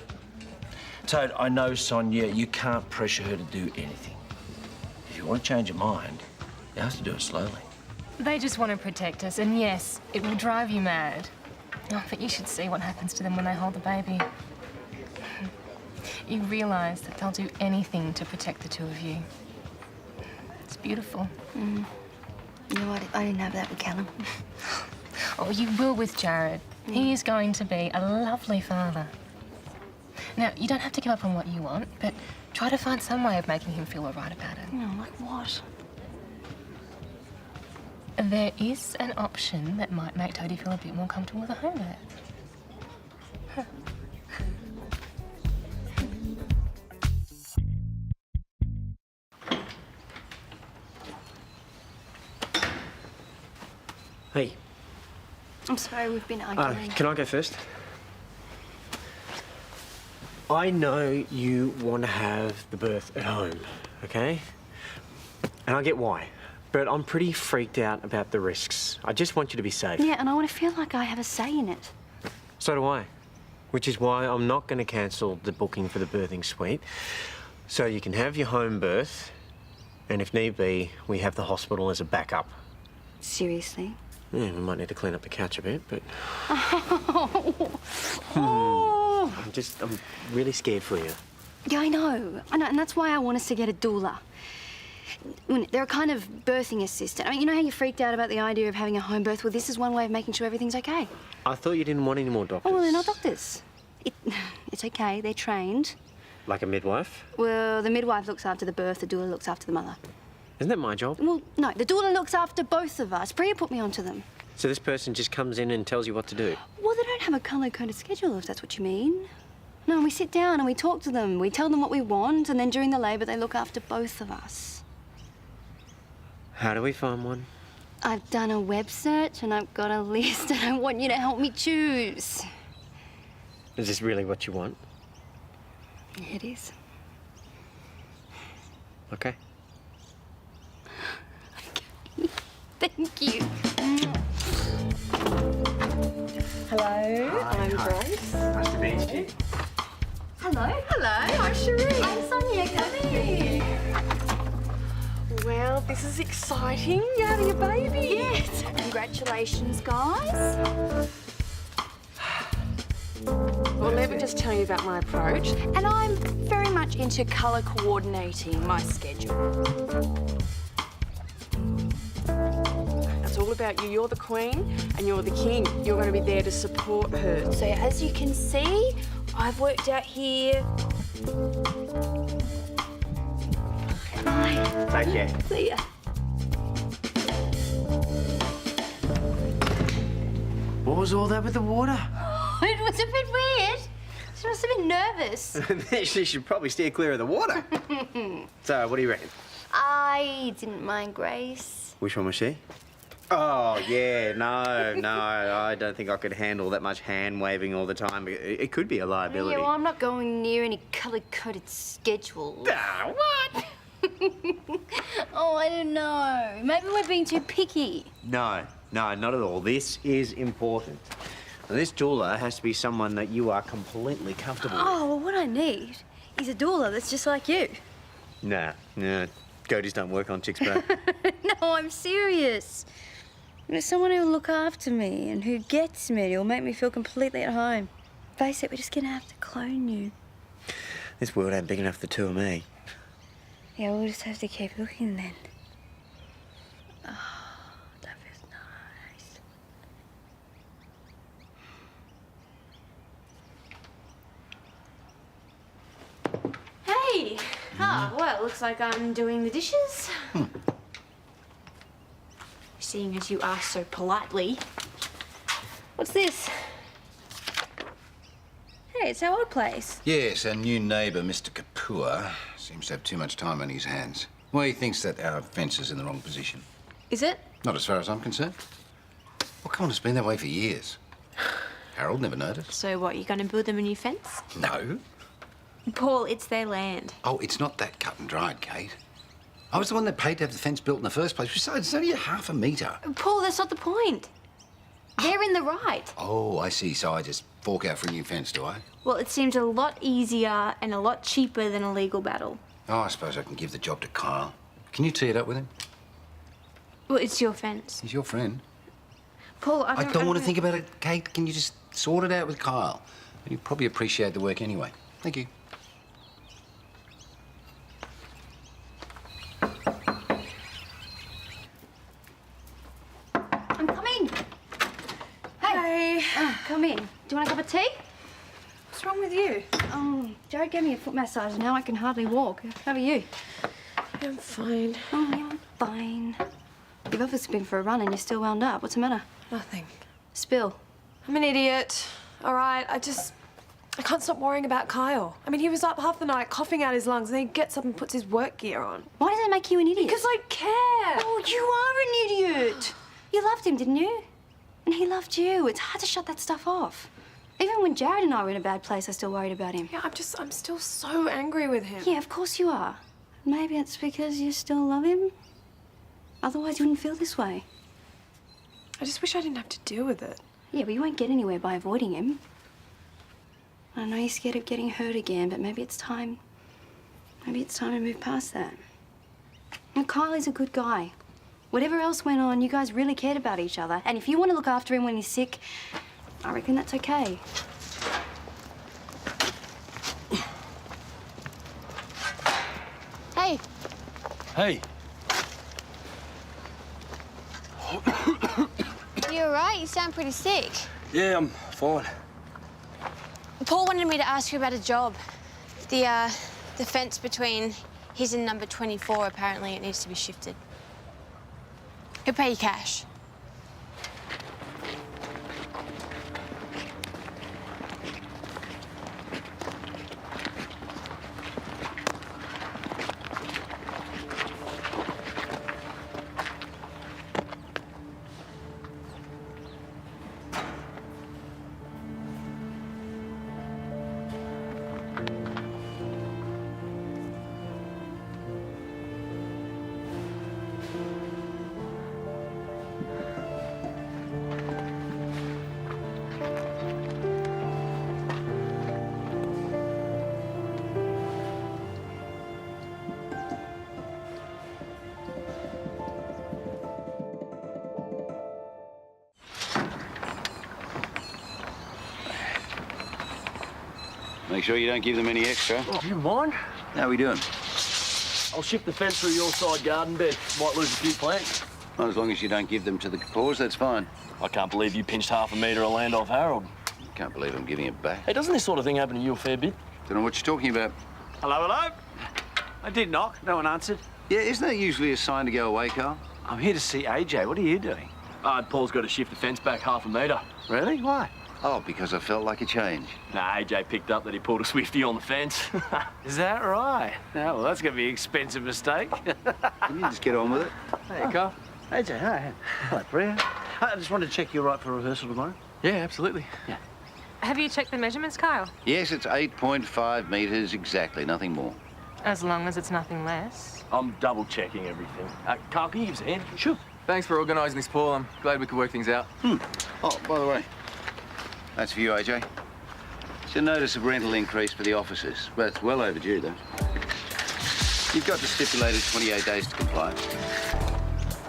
Toad, I know Sonya, you can't pressure her to do anything. If you want to change your mind, you have to do it slowly. They just want to protect us, and yes, it will drive you mad. Oh, but you should see what happens to them when they hold the baby. You realise that they'll do anything to protect the two of you. It's beautiful. Mm. No, I didn't have that with Callum. Oh, you will with Jared. He is going to be a lovely father. Now, you don't have to give up on what you want, but try to find some way of making him feel all right about it. No, like what? There is an option that might make Toadie feel a bit more comfortable with a home birth. Hey. I'm sorry, we've been arguing. Can I go first? I know you want to have the birth at home, okay? And I get why. But I'm pretty freaked out about the risks. I just want you to be safe. Yeah, and I want to feel like I have a say in it. So do I. Which is why I'm not going to cancel the booking for the birthing suite. So you can have your home birth, and if need be, we have the hospital as a backup. Seriously? Yeah, we might need to clean up the couch a bit, but... Oh. I'm really scared for you. Yeah, I know, and that's why I want us to get a doula. They're a kind of birthing assistant. I mean, you know how you freaked out about the idea of having a home birth? Well, this is one way of making sure everything's okay. I thought you didn't want any more doctors. Oh, well, they're not doctors. It's okay, they're trained. Like a midwife? Well, the midwife looks after the birth, the doula looks after the mother. Isn't that my job? Well, no, the doula looks after both of us. Priya put me onto them. So this person just comes in and tells you what to do? Well, they don't have a colour-coded schedule, if that's what you mean. No, we sit down and we talk to them. We tell them what we want, and then during the labour, they look after both of us. How do we find one? I've done a web search and I've got a list, and I want you to help me choose. Is this really what you want? It is. Okay. Thank you. Hello, I'm Grace. Nice to meet you. Hello. Hello, I'm Cherie. I'm Sonya, come in. Well, this is exciting. You're having a baby. Yes. Congratulations, guys. Well, let me just tell you about my approach. And I'm very much into colour coordinating my schedule. It's all about you. You're the queen and you're the king. You're going to be there to support her. So as you can see, I've worked out here. Take care. See ya. What was all that with the water? It was a bit weird. She must have been nervous. She should probably steer clear of the water. So, what do you reckon? I didn't mind Grace. Which one was she? Oh, yeah, no, I don't think I could handle that much hand-waving all the time. It could be a liability. Yeah, well, I'm not going near any colour-coded schedules. Ah, what? Oh, I don't know. Maybe we're being too picky. No, not at all. This is important. Now, this doula has to be someone that you are completely comfortable with. Oh, well, what I need is a doula that's just like you. Nah. Goatees don't work on chicks, bro. No, I'm serious. There's someone who'll look after me and who gets me, who'll make me feel completely at home. Face it, we're just gonna have to clone you. This world ain't big enough for the two of me. Yeah, we'll just have to keep looking then. Oh, that feels nice. Hey! Oh, well, it looks like I'm doing the dishes. Seeing as you asked so politely. What's this? Hey, it's our old place. Yes, our new neighbour, Mr. Kapua, seems to have too much time on his hands. Well, he thinks that our fence is in the wrong position. Is it? Not as far as I'm concerned. Well, come on, it's been that way for years. Harold never noticed. So what, you going to build them a new fence? No. Paul, it's their land. Oh, it's not that cut and dried, Kate. I was the one that paid to have the fence built in the first place. Besides, it's only a half a metre. Paul, that's not the point. They're in the right. Oh, I see. So I just fork out for a new fence, do I? Well, it seems a lot easier and a lot cheaper than a legal battle. Oh, I suppose I can give the job to Karl. Can you tee it up with him? Well, it's your fence. He's your friend. Paul, I don't want to think about it, Kate. Can you just sort it out with Karl? He'd probably appreciate the work anyway. Thank you. I'm coming. Hey. Come in. Do you want a cup of tea? What's wrong with you? Jared gave me a foot massage and now I can hardly walk. How are you? I'm fine. Oh, yeah, I'm fine. You've obviously been for a run and you're still wound up. What's the matter? Nothing. Spill. I'm an idiot. All right, I can't stop worrying about Kyle. I mean, he was up half the night coughing out his lungs and then he gets up and puts his work gear on. Why does it make you an idiot? Because I care. Oh, you are an idiot. You loved him, didn't you? And he loved you. It's hard to shut that stuff off. Even when Jared and I were in a bad place, I still worried about him. Yeah, I'm still so angry with him. Yeah, of course you are. Maybe it's because you still love him. Otherwise, you wouldn't feel this way. I just wish I didn't have to deal with it. Yeah, but you won't get anywhere by avoiding him. I know you're scared of getting hurt again, but maybe it's time. Maybe it's time to move past that. And Kyle is a good guy. Whatever else went on, you guys really cared about each other. And if you want to look after him when he's sick, I reckon that's okay. Hey. Hey. You all right? You sound pretty sick. Yeah, I'm fine. Paul wanted me to ask you about a job. The fence between his and number 24, apparently it needs to be shifted. He'll pay you cash. Make sure you don't give them any extra. Oh, do you mind? How are we doing? I'll shift the fence through your side garden bed. Might lose a few plants. Well, as long as you don't give them to the Kapoors, that's fine. I can't believe you pinched half a metre of land off Harold. Can't believe I'm giving it back. Hey, doesn't this sort of thing happen to you a fair bit? Don't know what you're talking about. Hello? I did knock. No one answered. Yeah, isn't that usually a sign to go away, Karl? I'm here to see AJ. What are you doing? Paul's got to shift the fence back half a metre. Really? Why? Oh, because I felt like a change. Nah, AJ picked up that he pulled a Swifty on the fence. Is that right? No, well, that's going to be an expensive mistake. Can you just get on with it? Hey, Carl. AJ, hi. Hello, Brewer. I just wanted to check you're right for rehearsal tomorrow. Yeah, absolutely. Yeah. Have you checked the measurements, Kyle? Yes, it's 8.5 metres exactly, nothing more. As long as it's nothing less. I'm double-checking everything. Carl, can you give us a hand? Sure. Thanks for organising this, Paul. I'm glad we could work things out. Oh, by the way, that's for you, AJ. It's a notice of rental increase for the officers, but it's well overdue, though. You've got the stipulated 28 days to comply.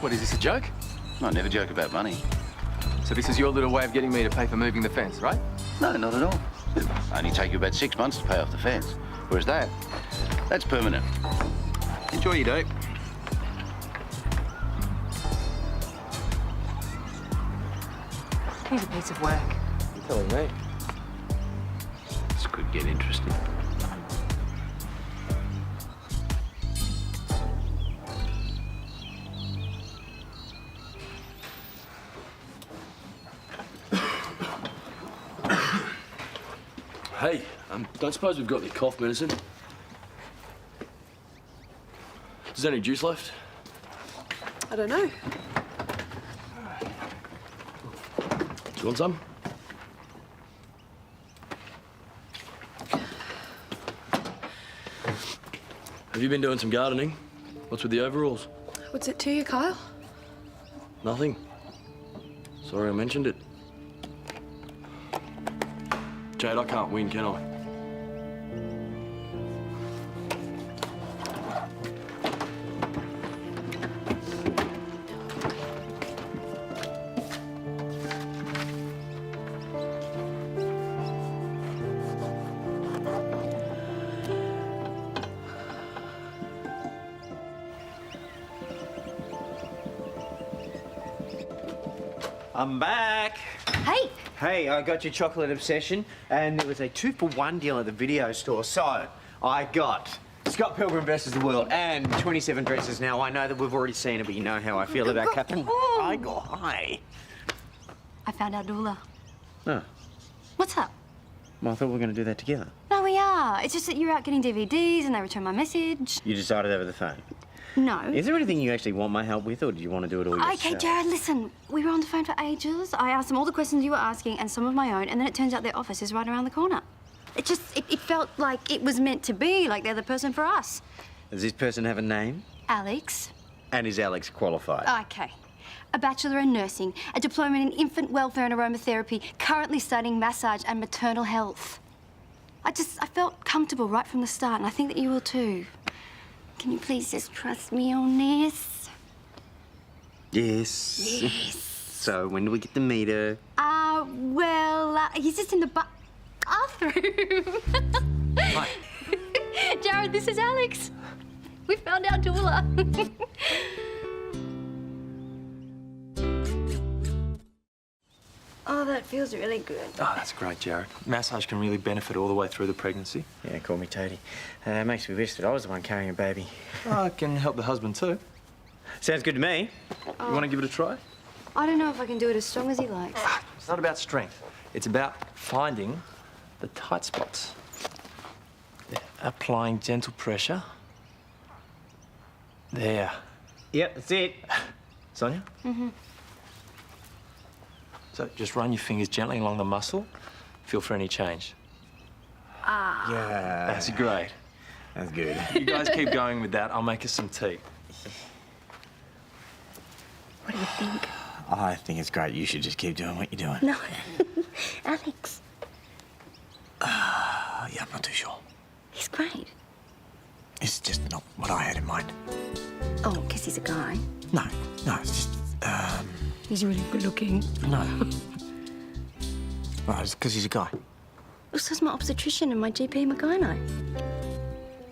What, is this a joke? I never joke about money. So this is your little way of getting me to pay for moving the fence, right? No, not at all. It'll only take you about 6 months to pay off the fence. Whereas that's permanent. Enjoy your day. Here's a piece of work. You're telling me. This could get interesting. Hey, don't suppose we've got any cough medicine? Is there any juice left? I don't know. Do you want some? Have you been doing some gardening? What's with the overalls? What's it to you, Kyle? Nothing. Sorry I mentioned it. Jade, I can't win, can I? I'm back. Hey! Hey, I got your chocolate obsession, and there was a 2-for-1 deal at the video store. So, I got Scott Pilgrim versus the World and 27 dresses. Now, I know that we've already seen it, but you know how I feel about Captain. I got high. I found out doula. Oh, What's up? well, I thought we were going to do that together. No, we are. It's just that you're out getting DVDs and they return my message. You decided over the phone. No. Is there anything you actually want my help with, or do you want to do it all yourself? Okay, Jared, listen. We were on the phone for ages. I asked them all the questions you were asking and some of my own, and then it turns out their office is right around the corner. It felt like it was meant to be, like they're the person for us. Does this person have a name? Alex. And is Alex qualified? Okay. A bachelor in nursing, a diploma in infant welfare and aromatherapy, currently studying massage and maternal health. I felt comfortable right from the start, and I think that you will too. Can you please just trust me on this? Yes. Yes. So, when do we get to meet her? He's just in the bathroom. Hi. Jared, this is Alex. We found our doula. Oh, that feels really good. Oh, that's great, Jared. Massage can really benefit all the way through the pregnancy. Yeah, call me Toady. It makes me wish that I was the one carrying a baby. Oh, it can help the husband too. Sounds good to me. You want to give it a try? I don't know if I can do it as strong as he likes. It's not about strength. It's about finding the tight spots. Yeah, applying gentle pressure. There. Yep, that's it. Sonya? Mm-hmm. So just run your fingers gently along the muscle. Feel for any change. Ah. Yeah. That's great. That's good. You guys keep going with that. I'll make us some tea. What do you think? I think it's great. You should just keep doing what you're doing. No. Alex. Yeah, I'm not too sure. He's great. It's just not what I had in mind. Oh, because he's a guy. No, it's just, He's really good looking. No. Well, it's because he's a guy. Well, so's my obstetrician and my GP, my gyno.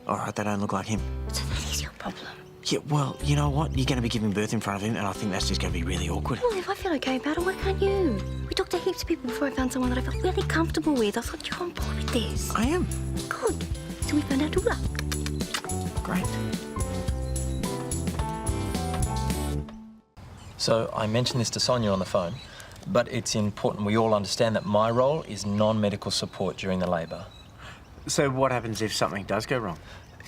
All right, they don't look like him. So that is your problem. Yeah, well, you know what? You're going to be giving birth in front of him, and I think that's just going to be really awkward. Well, if I feel okay about it, why can't you? We talked to heaps of people before I found someone that I felt really comfortable with. I thought you're on board with this. I am. Good. So we found our doula. Great. So I mentioned this to Sonya on the phone, but it's important we all understand that my role is non-medical support during the labour. So what happens if something does go wrong?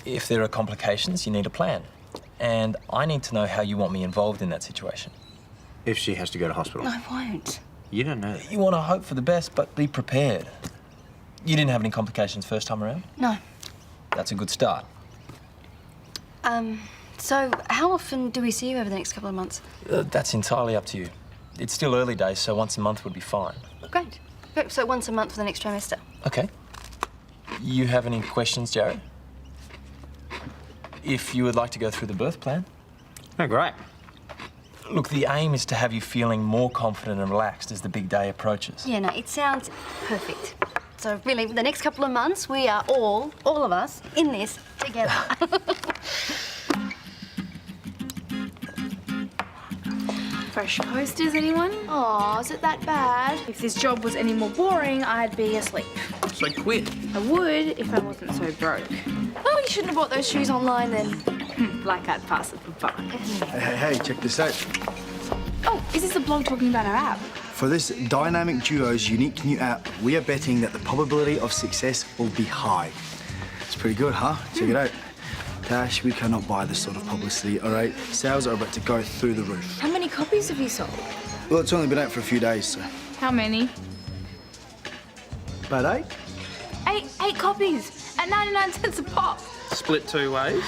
If there are complications, you need a plan. And I need to know how you want me involved in that situation. If she has to go to hospital? I won't. You don't know that. You want to hope for the best, but be prepared. You didn't have any complications first time around? No. That's a good start. So how often do we see you over the next couple of months? That's entirely up to you. It's still early days, so once a month would be fine. Great. Great. So once a month for the next trimester. Okay. You have any questions, Jared? If you would like to go through the birth plan. Oh, great. Look, the aim is to have you feeling more confident and relaxed as the big day approaches. Yeah, no, it sounds perfect. So really, for the next couple of months, we are all of us, in this together. Fresh posters, anyone? Oh, is it that bad? If this job was any more boring, I'd be asleep. So quit. I would if I wasn't so broke. Oh, you shouldn't have bought those shoes online then. Like I'd pass it for fun. Hey, check this out. Oh, is this a blog talking about our app? For this Dynamic Duo's unique new app, we are betting that the probability of success will be high. It's pretty good, huh? Check it out. Tash, we cannot buy this sort of publicity, all right? Sales are about to go through the roof. How many copies have you sold? Well, it's only been out for a few days, so... How many? About 8? Eight copies at 99 cents a pop. Split 2 ways.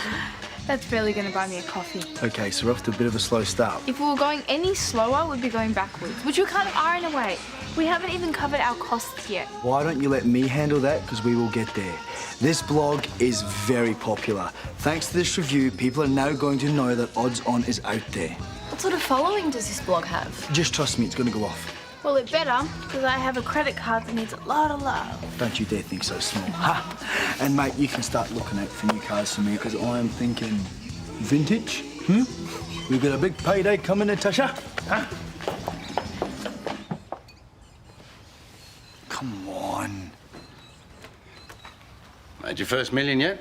That's barely going to buy me a coffee. Okay, so we're off to a bit of a slow start. If we were going any slower, we'd be going backwards, which we kind of are in a way. We haven't even covered our costs yet. Why don't you let me handle that, because we will get there. This blog is very popular. Thanks to this review, people are now going to know that Odds On is out there. What sort of following does this blog have? Just trust me, it's going to go off. Well, it better, because I have a credit card that needs a lot of love. Don't you dare think so small. Ha! And mate, you can start looking out for new cars for me, because I am thinking vintage. We've got a big payday coming, Natasha. Huh? Come on. Made your first million yet?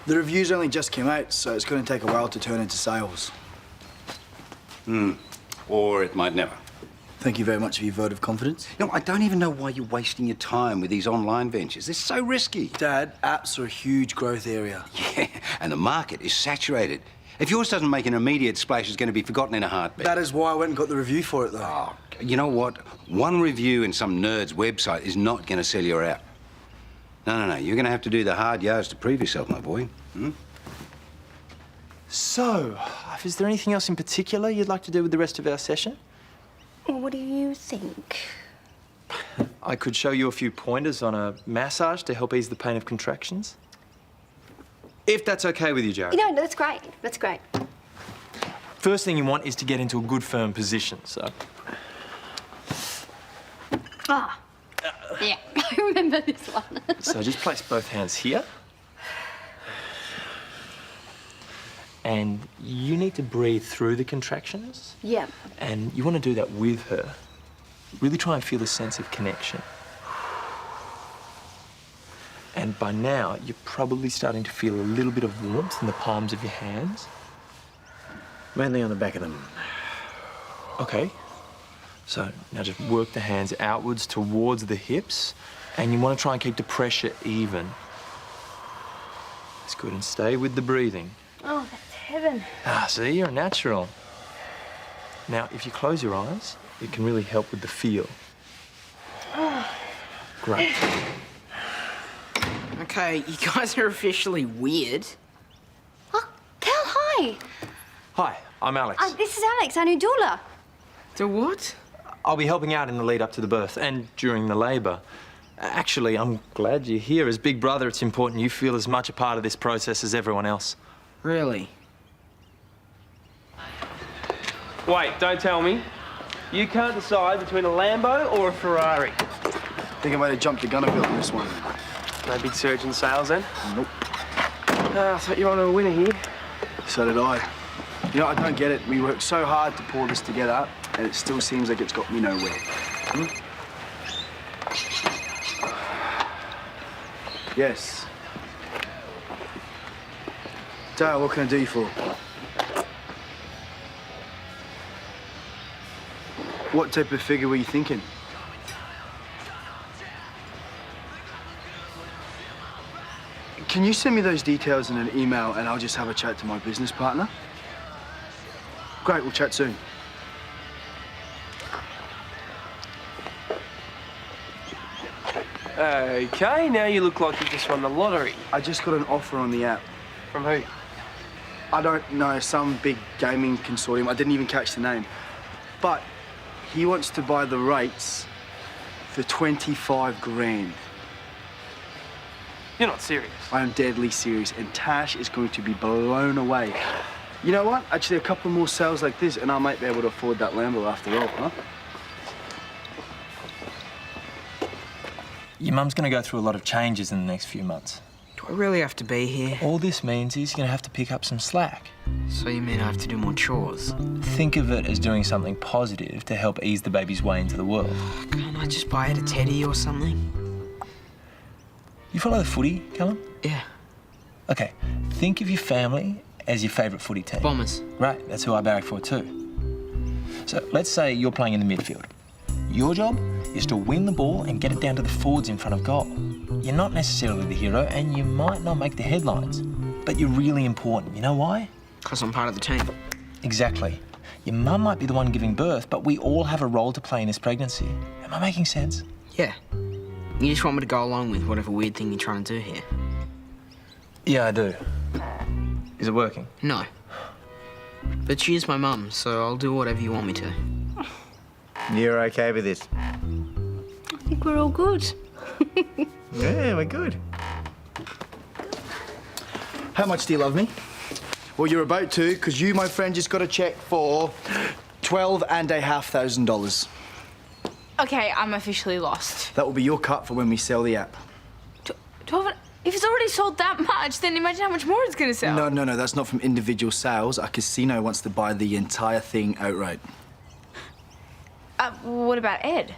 The reviews only just came out, so it's going to take a while to turn into sales. Or it might never. Thank you very much for your vote of confidence. No, I don't even know why you're wasting your time with these online ventures. They're so risky. Dad, apps are a huge growth area. Yeah, and the market is saturated. If yours doesn't make an immediate splash, it's going to be forgotten in a heartbeat. That is why I went and got the review for it, though. Oh, you know what? One review in some nerd's website is not going to sell you out. No. You're going to have to do the hard yards to prove yourself, my boy. So, is there anything else in particular you'd like to do with the rest of our session? What do you think? I could show you a few pointers on a massage to help ease the pain of contractions. If that's okay with you, Jared. No, that's great. That's great. First thing you want is to get into a good, firm position, so... Ah. Yeah, I remember this one. So just place both hands here. And you need to breathe through the contractions. Yeah. And you want to do that with her. Really try and feel a sense of connection. And by now, you're probably starting to feel a little bit of warmth in the palms of your hands. Mainly on the back of them. Okay. So now just work the hands outwards towards the hips. And you want to try and keep the pressure even. That's good. And stay with the breathing. Oh, that's heaven. See, you're a natural. Now, if you close your eyes, it can really help with the feel. Oh. Great. Okay, you guys are officially weird. Oh, Cal, hi. Hi, I'm Alex. This is Alex, our new doula. The what? I'll be helping out in the lead up to the birth and during the labour. Actually, I'm glad you're here. As big brother, it's important you feel as much a part of this process as everyone else. Really? Wait, don't tell me. You can't decide between a Lambo or a Ferrari. Think I might have jumped the gun a bit on this one. No big surge in sales then? Nope. I thought you were on a winner here. So did I. You know, I don't get it. We worked so hard to pull this together, and it still seems like it's got me nowhere. Yes. Dale, what can I do you for? What type of figure were you thinking? Can you send me those details in an email and I'll just have a chat to my business partner? Great, we'll chat soon. Okay, now you look like you just won the lottery. I just got an offer on the app. From who? I don't know, some big gaming consortium. I didn't even catch the name. But he wants to buy the rights for 25 grand. You're not serious. I am deadly serious, and Tash is going to be blown away. You know what? Actually, a couple more sales like this, and I might be able to afford that Lambo after all, huh? Your mum's going to go through a lot of changes in the next few months. Do I really have to be here? All this means is you're going to have to pick up some slack. So you mean I have to do more chores? Think of it as doing something positive to help ease the baby's way into the world. Can't I just buy it a teddy or something? You follow the footy, Callum? Yeah. Okay, think of your family as your favourite footy team. Bombers. Right, that's who I barrack for too. So let's say you're playing in the midfield. Your job is to win the ball and get it down to the forwards in front of goal. You're not necessarily the hero and you might not make the headlines, but you're really important. You know why? Because I'm part of the team. Exactly. Your mum might be the one giving birth, but we all have a role to play in this pregnancy. Am I making sense? Yeah. You just want me to go along with whatever weird thing you're trying to do here? Yeah, I do. Is it working? No. But she is my mum, so I'll do whatever you want me to. You're okay with this? I think we're all good. Yeah, we're good. How much do you love me? Well, you're about to, because you, my friend, just got a cheque for $12,500. Okay, I'm officially lost. That will be your cut for when we sell the app. 12. If it's already sold that much, then imagine how much more it's going to sell. No, that's not from individual sales. A casino wants to buy the entire thing outright. What about Ed?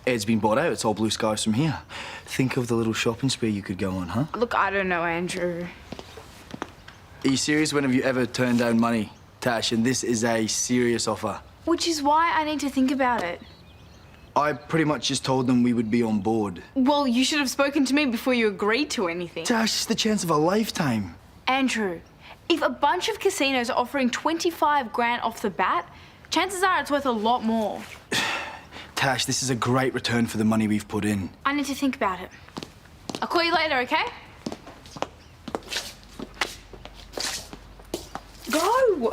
Ed's been bought out. It's all blue skies from here. Think of the little shopping spree you could go on, huh? Look, I don't know, Andrew. Are you serious? When have you ever turned down money, Tash? And this is a serious offer. Which is why I need to think about it. I pretty much just told them we would be on board. Well, you should have spoken to me before you agreed to anything. Tash, it's the chance of a lifetime. Andrew, if a bunch of casinos are offering 25 grand off the bat, chances are it's worth a lot more. Tash, this is a great return for the money we've put in. I need to think about it. I'll call you later, okay? Go!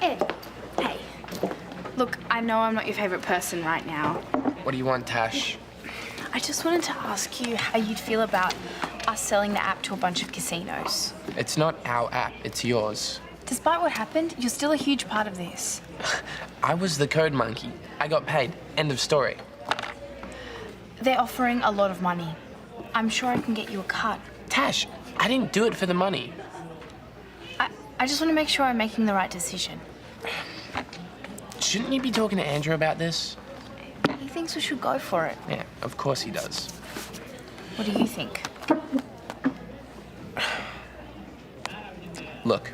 Ed, hey. Look, I know I'm not your favourite person right now. What do you want, Tash? I just wanted to ask you how you'd feel about us selling the app to a bunch of casinos. It's not our app, it's yours. Despite what happened, you're still a huge part of this. I was the code monkey. I got paid. End of story. They're offering a lot of money. I'm sure I can get you a cut. Tash, I didn't do it for the money. I just want to make sure I'm making the right decision. Shouldn't you be talking to Andrew about this? He thinks we should go for it. Yeah, of course he does. What do you think? Look,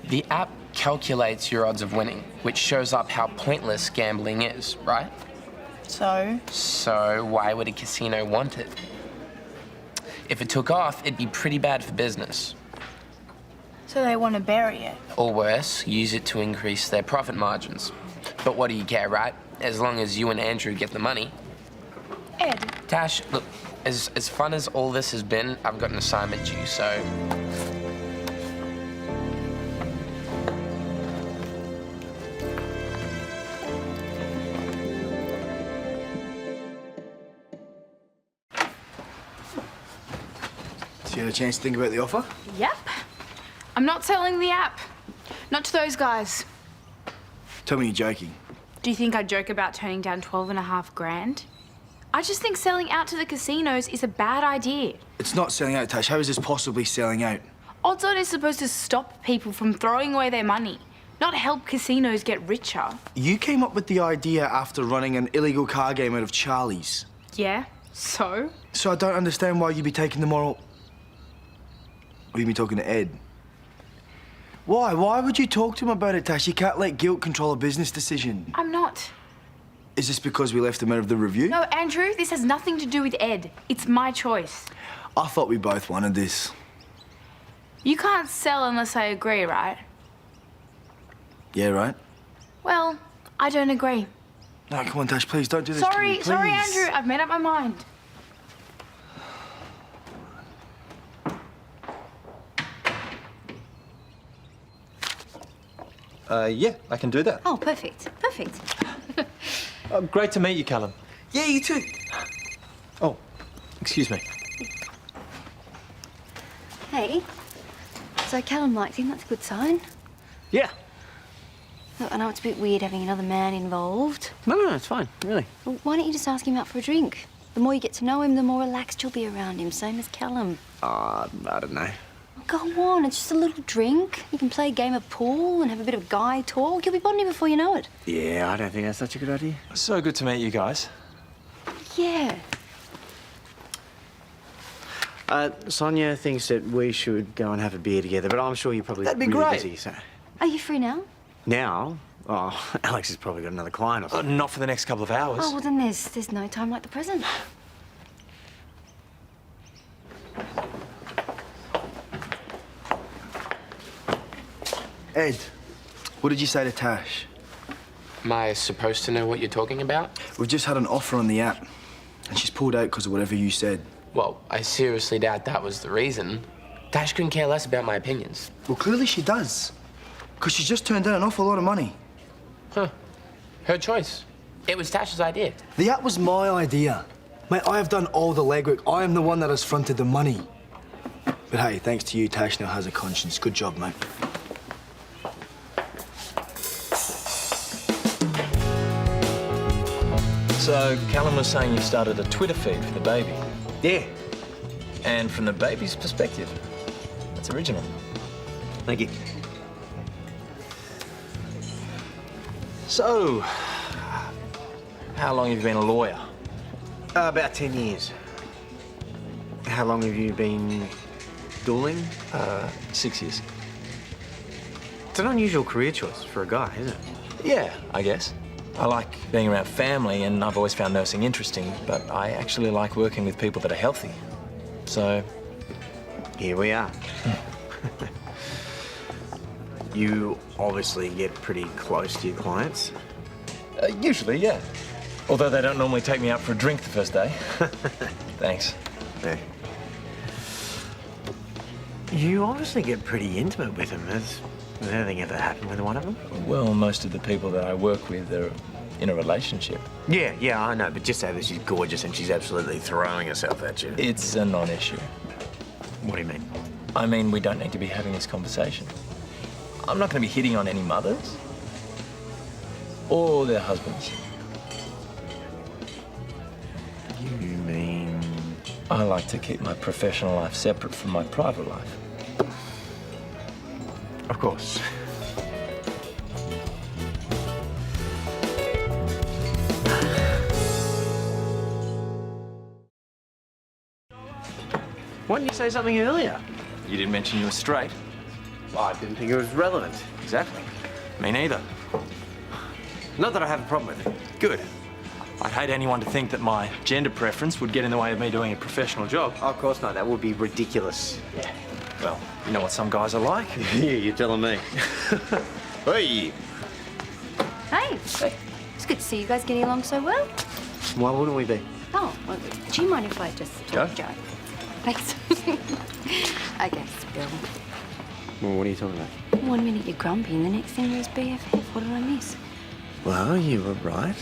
the app calculates your odds of winning, which shows up how pointless gambling is, right? So? So why would a casino want it? If it took off, it'd be pretty bad for business. So they want to bury it? Or worse, use it to increase their profit margins. But what do you care, right? As long as you and Andrew get the money. Ed. Tash, look, as fun as all this has been, I've got an assignment due, so... So you had a chance to think about the offer? Yep. I'm not selling the app. Not to those guys. Tell me you're joking. Do you think I'd joke about turning down 12.5 grand? I just think selling out to the casinos is a bad idea. It's not selling out, Tash. How is this possibly selling out? Odds on is supposed to stop people from throwing away their money, not help casinos get richer. You came up with the idea after running an illegal car game out of Charlie's. Yeah, so? So I don't understand why you'd be taking the moral... Or you'd be talking to Ed. Why? Why would you talk to him about it, Tash? You can't let guilt control a business decision. I'm not. Is this because we left him out of the review? No, Andrew, this has nothing to do with Ed. It's my choice. I thought we both wanted this. You can't sell unless I agree, right? Yeah, right? Well, I don't agree. No, come on, Tash, please, don't do this to me, please. Sorry, Andrew. I've made up my mind. Yeah, I can do that. Oh, perfect. Perfect. Great to meet you, Callum. Yeah, you too. Oh, excuse me. Hey, so Callum likes him. That's a good sign. Yeah. Look, I know it's a bit weird having another man involved. No, it's fine, really. Well, why don't you just ask him out for a drink? The more you get to know him, the more relaxed you'll be around him, same as Callum. I don't know. Go on, it's just a little drink. You can play a game of pool and have a bit of guy talk. You'll be bonding before you know it. Yeah, I don't think that's such a good idea. So good to meet you guys. Yeah. Sonya thinks that we should go and have a beer together, but I'm sure you're probably That'd be really great. busy, so... Are you free now? Now? Oh, Alex has probably got another client or something. Not for the next couple of hours. Oh, well, then there's no time like the present. Ed, what did you say to Tash? Am I supposed to know what you're talking about? We've just had an offer on the app, and she's pulled out because of whatever you said. Well, I seriously doubt that was the reason. Tash couldn't care less about my opinions. Well, clearly she does. Because she's just turned down an awful lot of money. Huh. Her choice. It was Tash's idea. The app was my idea. Mate, I have done all the legwork. I am the one that has fronted the money. But hey, thanks to you, Tash now has a conscience. Good job, mate. So, Callum was saying you started a Twitter feed for the baby. Yeah. And from the baby's perspective, that's original. Thank you. So, how long have you been a lawyer? About 10 years. How long have you been dueling? 6 years. It's an unusual career choice for a guy, isn't it? Yeah, I guess. I like being around family, and I've always found nursing interesting, but I actually like working with people that are healthy. So... here we are. You obviously get pretty close to your clients. Usually, yeah. Although they don't normally take me out for a drink the first day. Thanks. Yeah. You obviously get pretty intimate with them. Has anything ever happened with one of them? Well, most of the people that I work with are in a relationship. Yeah, I know, but just say that she's gorgeous and she's absolutely throwing herself at you. It's a non-issue. What do you mean? I mean, we don't need to be having this conversation. I'm not going to be hitting on any mothers or their husbands. You mean... I like to keep my professional life separate from my private life. Of course. Why didn't you say something earlier? You didn't mention you were straight. Well, I didn't think it was relevant. Exactly. Me neither. Not that I have a problem with it. Good. I'd hate anyone to think that my gender preference would get in the way of me doing a professional job. Oh, of course not. That would be ridiculous. Yeah. Well, you know what some guys are like. Yeah, you're telling me. Hey! Hey. It's good to see you guys getting along so well. Why wouldn't we be? Oh, well, do you mind if I just talk to Joe? Thanks. Okay, Bill. Well, what are you talking about? 1 minute you're grumpy and the next thing is BFF. What did I miss? Well, you were right.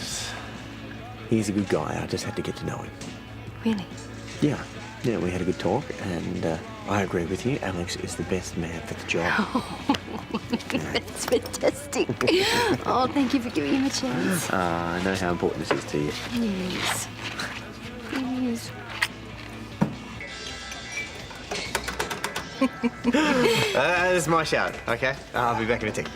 He's a good guy. I just had to get to know him. Really? Yeah, we had a good talk, and I agree with you. Alex is the best man for the job. Oh, that's fantastic. Oh, thank you for giving him a chance. I know how important this is to you. Yes. Yes. This is my shower, okay? I'll be back in a tick.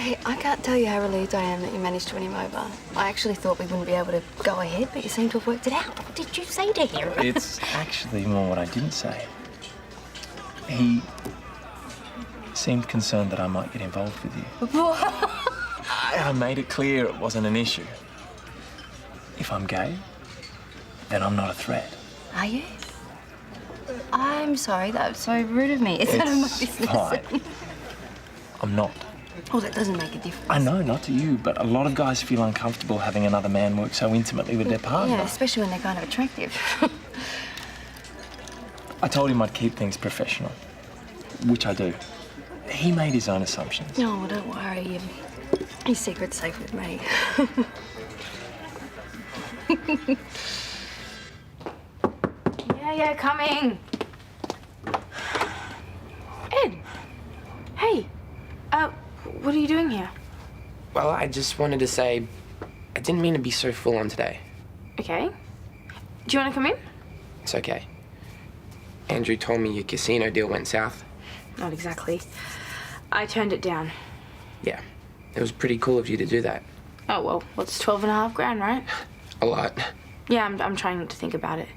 Hey, I can't tell you how relieved I am that you managed to win him over. I actually thought we wouldn't be able to go ahead, but you seem to have worked it out. What did you say to him? It's actually more what I didn't say. He seemed concerned that I might get involved with you. I made it clear it wasn't an issue. If I'm gay, then I'm not a threat. Are you? I'm sorry, that was so rude of me. It's none of my business. Fine. I'm not. Oh, that doesn't make a difference. I know, not to you, but a lot of guys feel uncomfortable having another man work so intimately with their partner. Yeah, especially when they're kind of attractive. I told him I'd keep things professional, which I do. He made his own assumptions. No, well, don't worry. His secret's safe with me. Yeah, coming. Ed. Hey. What are you doing here? Well, I just wanted to say, I didn't mean to be so full on today. Okay. Do you want to come in? It's okay. Andrew told me your casino deal went south. Not exactly. I turned it down. Yeah, it was pretty cool of you to do that. Oh, well, it's 12.5 grand, right? A lot. Yeah, I'm trying not to think about it.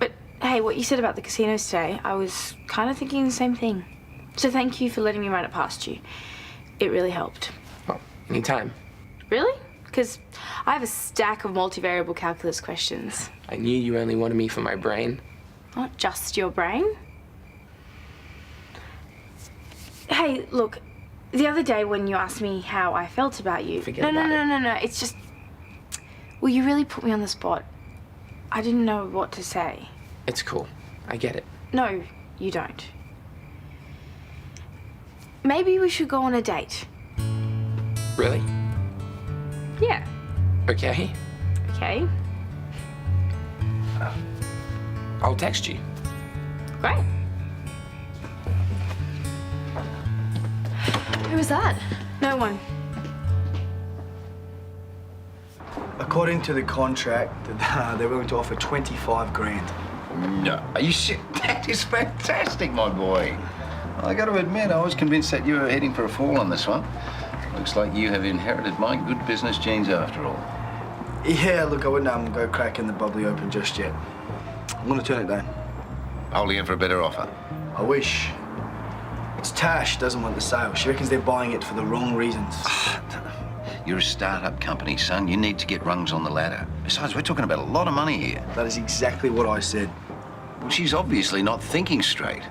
But, hey, what you said about the casinos today, I was kind of thinking the same thing. So thank you for letting me run it past you. It really helped. Oh, anytime. Really? Because I have a stack of multivariable calculus questions. I knew you only wanted me for my brain. Not just your brain. Hey, look, the other day when you asked me how I felt about you... Forget about it. No, it's just... Well, you really put me on the spot. I didn't know what to say. It's cool. I get it. No, you don't. Maybe we should go on a date. Really? Yeah. Okay. Okay. I'll text you. Great. Who was that? No one. According to the contract, they're willing to offer 25 grand. No, are you shit? That is fantastic, my boy. I got to admit, I was convinced that you were heading for a fall on this one. Looks like you have inherited my good business genes after all. Yeah, look, I wouldn't go cracking the bubbly open just yet. I'm gonna turn it down. Holding it for a better offer. I wish. It's Tash doesn't want the sale. She reckons they're buying it for the wrong reasons. You're a start-up company, son. You need to get rungs on the ladder. Besides, we're talking about a lot of money here. That is exactly what I said. Well, she's obviously not thinking straight.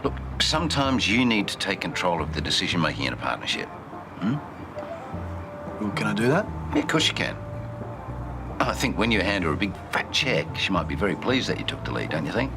Look, sometimes you need to take control of the decision-making in a partnership. Well, can I do that? Yeah, of course you can. I think when you hand her a big fat check, she might be very pleased that you took the lead, don't you think?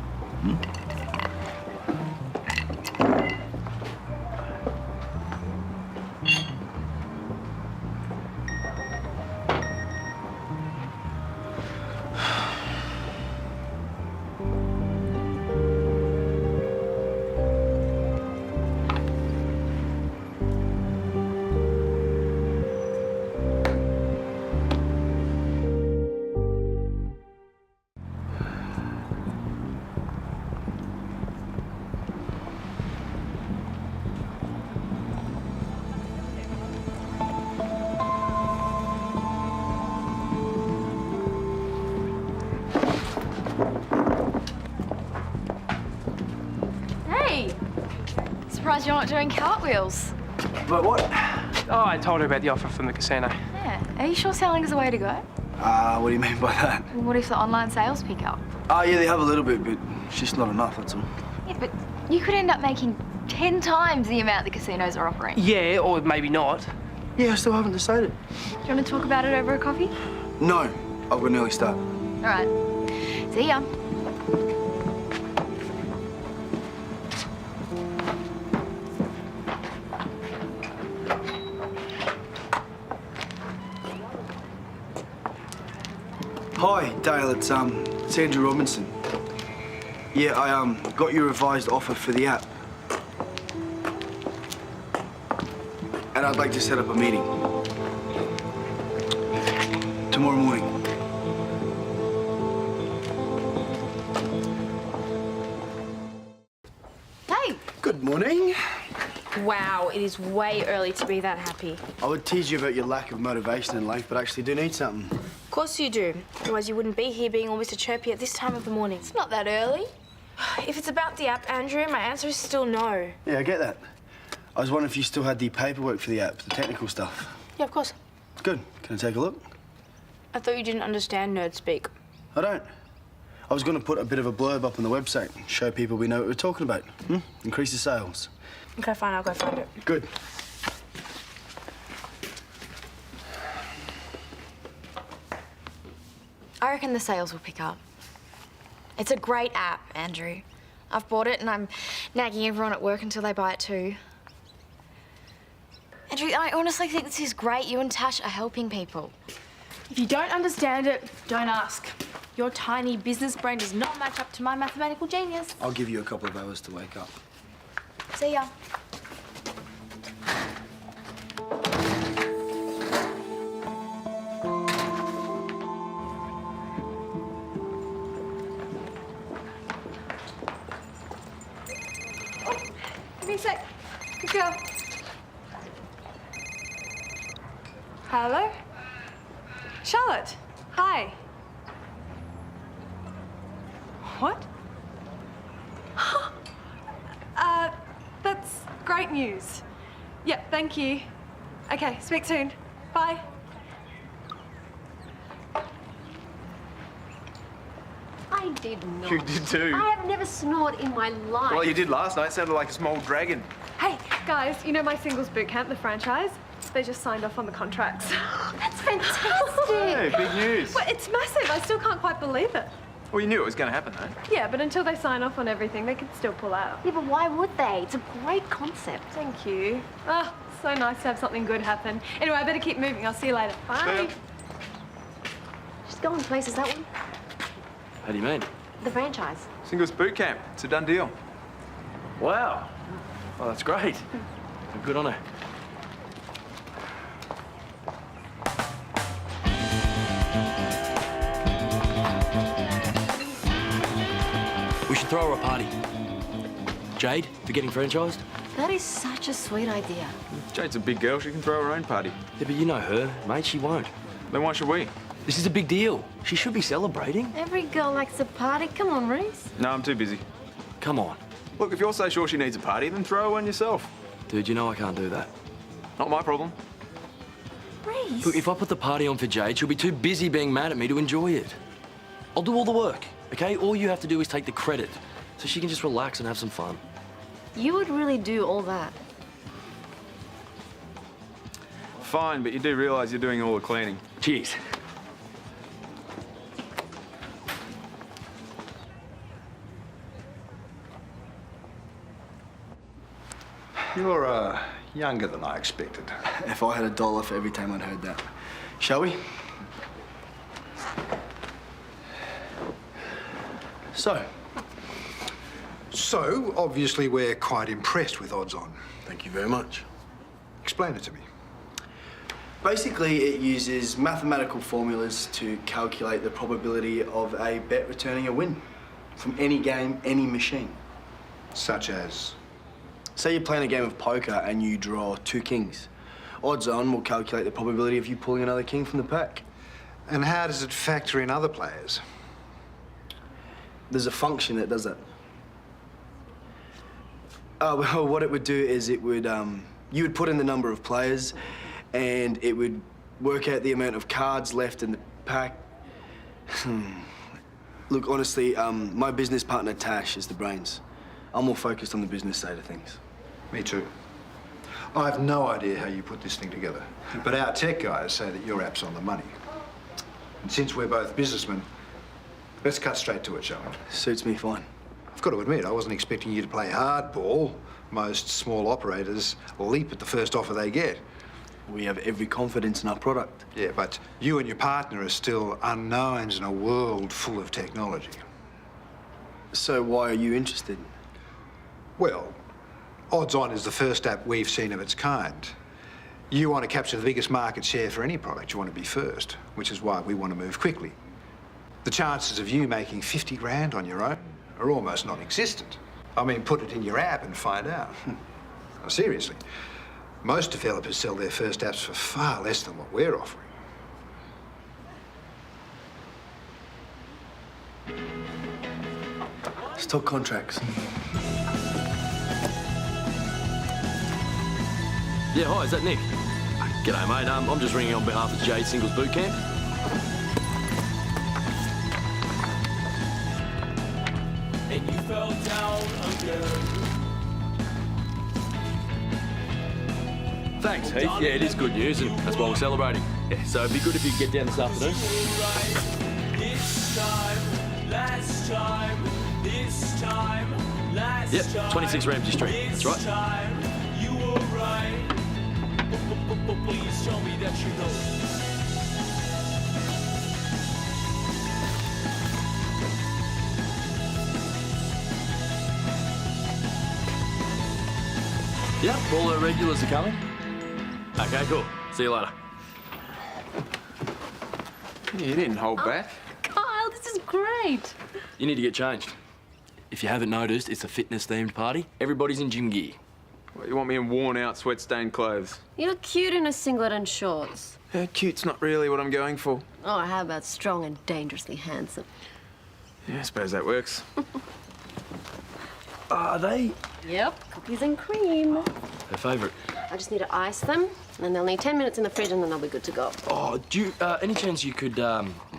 Surprised you're not doing cartwheels. But what? Oh, I told her about the offer from the casino. Yeah. Are you sure selling is the way to go? What do you mean by that? What if the online sales pick up? Yeah, they have a little bit, but it's just not enough, that's all. Yeah, but you could end up making 10 times the amount the casinos are offering. Yeah, or maybe not. Yeah, I still haven't decided. Do you want to talk about it over a coffee? No, I've got an early start. All right. See ya. Hi, Dale, it's Andrew Robinson. Yeah, I got your revised offer for the app. And I'd like to set up a meeting. Tomorrow morning. Hey. Good morning. Wow, it is way early to be that happy. I would tease you about your lack of motivation in life, but I actually do need something. Of course you do. Otherwise you wouldn't be here being all Mr. Chirpy at this time of the morning. It's not that early. If it's about the app, Andrew, my answer is still no. Yeah, I get that. I was wondering if you still had the paperwork for the app, the technical stuff. Yeah, of course. Good. Can I take a look? I thought you didn't understand nerd speak. I don't. I was going to put a bit of a blurb up on the website, show people we know what we're talking about. Increase the sales. Okay, fine, I'll go find it. Good. I reckon the sales will pick up. It's a great app, Andrew. I've bought it and I'm nagging everyone at work until they buy it too. Andrew, I honestly think this is great. You and Tash are helping people. If you don't understand it, don't ask. Your tiny business brain does not match up to my mathematical genius. I'll give you a couple of hours to wake up. See ya. Give me a sec. Good girl. Hello? Charlotte. Hi. What? That's great news. Yeah, thank you. Okay, speak soon. Bye. I did not. You did too. I have never snored in my life. Well, you did last night. Sounded like a small dragon. Hey, guys, you know my singles boot camp, the franchise? They just signed off on the contracts. That's fantastic. Hey, big news. Well, it's massive. I still can't quite believe it. Well, you knew it was going to happen, though. Yeah, but until they sign off on everything, they could still pull out. Yeah, but why would they? It's a great concept. Thank you. Ah, so nice to have something good happen. Anyway, I better keep moving. I'll see you later. Bye. Just going places, that one. How do you mean? The franchise. Singles boot camp. It's a done deal. Wow. Oh, that's great. Good on her. We should throw her a party. Jade, for getting franchised? That is such a sweet idea. Jade's a big girl. She can throw her own party. Yeah, but you know her, mate. She won't. Then why should we? This is a big deal. She should be celebrating. Every girl likes a party. Come on, Rhys. No, I'm too busy. Come on. Look, if you're so sure she needs a party, then throw her one yourself. Dude, you know I can't do that. Not my problem. Rhys. Look, if I put the party on for Jade, she'll be too busy being mad at me to enjoy it. I'll do all the work, okay? All you have to do is take the credit, so she can just relax and have some fun. You would really do all that. Fine, but you do realise you're doing all the cleaning. Cheers. You're younger than I expected. If I had $1 for every time I'd heard that. Shall we? So, obviously, we're quite impressed with Odds On. Thank you very much. Explain it to me. Basically, it uses mathematical formulas to calculate the probability of a bet returning a win from any game, any machine. Such as? Say you're playing a game of poker and you draw 2 kings. Odds On will calculate the probability of you pulling another king from the pack. And how does it factor in other players? There's a function that does that. Well, what it would do is it would, you would put in the number of players and it would work out the amount of cards left in the pack. Look, honestly, my business partner, Tash, is the brains. I'm more focused on the business side of things. Me too. I have no idea how you put this thing together, but our tech guys say that your app's on the money. And since we're both businessmen, let's cut straight to it, shall we? Suits me fine. I've got to admit, I wasn't expecting you to play hardball. Most small operators leap at the first offer they get. We have every confidence in our product. Yeah, but you and your partner are still unknowns in a world full of technology. So why are you interested? Well, Odds On is the first app we've seen of its kind. You want to capture the biggest market share for any product. You want to be first, which is why we want to move quickly. The chances of you making 50 grand on your own are almost non-existent. I mean, put it in your app and find out. Oh, seriously. Most developers sell their first apps for far less than what we're offering. Let's talk contracts. Yeah, hi, is that Nick? G'day, mate. I'm just ringing on behalf of Jade Singles Boot Camp. And you fell down again. Thanks, Heath. Yeah, it is good news, and that's why we're celebrating. Yeah, so it'd be good if you could get down this afternoon. This time, last time, this time, last Yep, 26 Ramsay Street. That's right. time, you were right. Please tell me that you know. Yep, all our regulars are coming. Okay, cool. See you later. You didn't hold back. Kyle, this is great. You need to get changed. If you haven't noticed, it's a fitness-themed party. Everybody's in gym gear. What, you want me in worn-out, sweat-stained clothes? You look cute in a singlet and shorts. Cute's not really what I'm going for. Oh, how about strong and dangerously handsome? Yeah, I suppose that works. Are they? Yep, cookies and cream. Her favourite. I just need to ice them, and then they'll need 10 minutes in the fridge, and then they'll be good to go. Oh, do you, any chance you could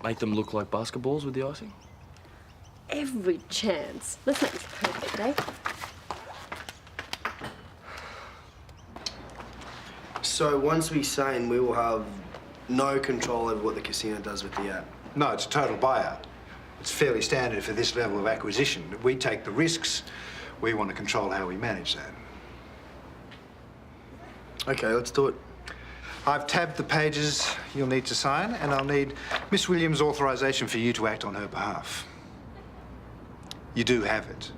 make them look like basketballs with the icing? Every chance. Let's make this perfect, eh? So once we sign, we will have no control over what the casino does with the app. No, it's a total buyout. It's fairly standard for this level of acquisition. We take the risks. We want to control how we manage that. Okay, let's do it. I've tabbed the pages you'll need to sign, and I'll need Miss Williams' authorization for you to act on her behalf. You do have it.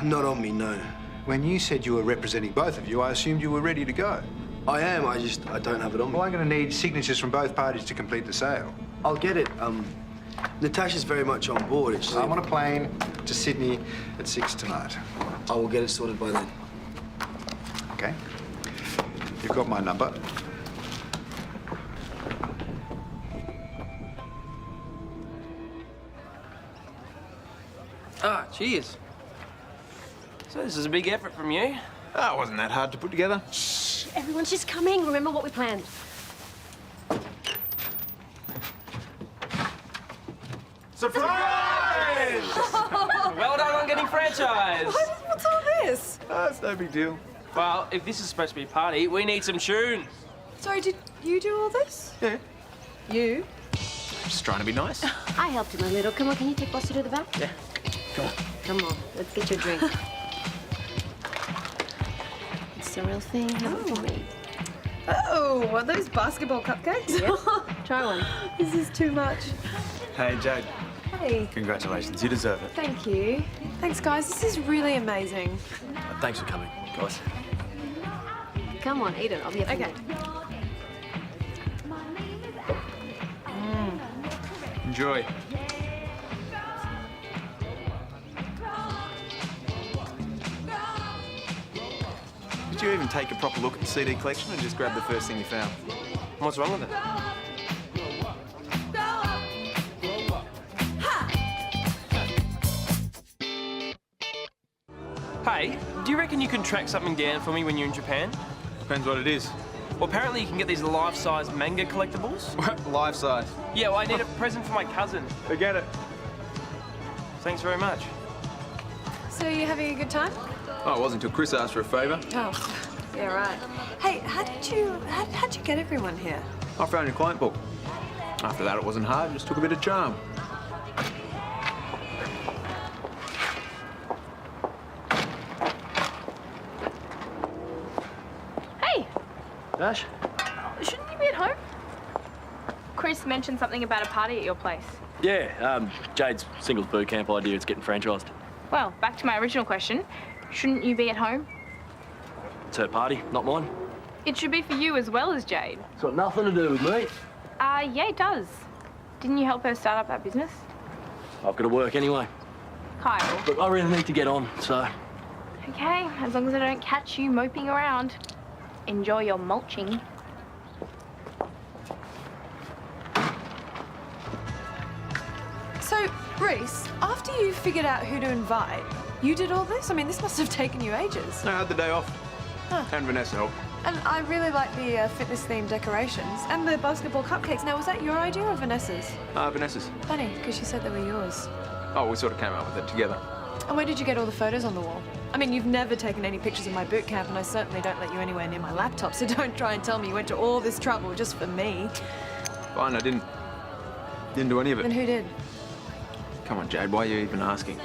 Not on me, no. When you said you were representing both of you, I assumed you were ready to go. I am, I don't have it on me. Well, I'm going to need signatures from both parties to complete the sale. I'll get it. Natasha's very much on board. It's just... I'm on a plane to Sydney at 6 tonight. I will get it sorted by then. Okay. You've got my number. Ah, cheers. So this is a big effort from you. Oh, it wasn't that hard to put together. Shh, everyone's just coming. Remember what we planned. Surprise! Well done on getting franchised. What's all this? Oh, it's no big deal. Well, if this is supposed to be a party, we need some tunes. Sorry, did you do all this? Yeah. You? Just trying to be nice. I helped him a little. Come on, can you take Bossy to the back? Yeah. Come on. Come on, let's get your drink. It's the real thing. Have it for me. Oh, are those basketball cupcakes? Yep. Try one. This is too much. Hey, Jade. Hey. Congratulations. You deserve it. Thank you. Thanks, guys. This is really amazing. Thanks for coming, guys. Come on, eat it. I'll be up. Okay. Enjoy. Did you even take a proper look at the CD collection or just grab the first thing you found? What's wrong with it? Hey, do you reckon you can track something down for me when you're in Japan? Depends what it is. Well, apparently you can get these life-size manga collectibles. Life size. Yeah, well, I need a present for my cousin. Forget it. Thanks very much. So you having a good time? Oh, it wasn't until Chris asked for a favour. Oh, yeah, right. Hey, how'd you get everyone here? I found your client book. After that, it wasn't hard. It just took a bit of charm. Hey, Dash? shouldn't you be at home? Chris mentioned something about a party at your place. Yeah, Jade's singles boot camp idea is getting franchised. Well, back to my original question. Shouldn't you be at home? It's her party, not mine. It should be for you as well as Jade. It's got nothing to do with me. Yeah, it does. Didn't you help her start up that business? I've got to work anyway. Kyle. Look, I really need to get on, so Okay, as long as I don't catch you moping around. Enjoy your mulching. So, Rhys, after you figured out who to invite, you did all this? I mean, this must have taken you ages. No, I had the day off. Huh. And Vanessa helped. And I really like the fitness-themed decorations and the basketball cupcakes. Now, was that your idea or Vanessa's? Vanessa's. Funny, because she said they were yours. Oh, we sort of came up with it together. And where did you get all the photos on the wall? I mean, you've never taken any pictures of my boot camp, and I certainly don't let you anywhere near my laptop, so don't try and tell me you went to all this trouble just for me. Fine, I didn't do any of it. Then who did? Come on, Jade, why are you even asking?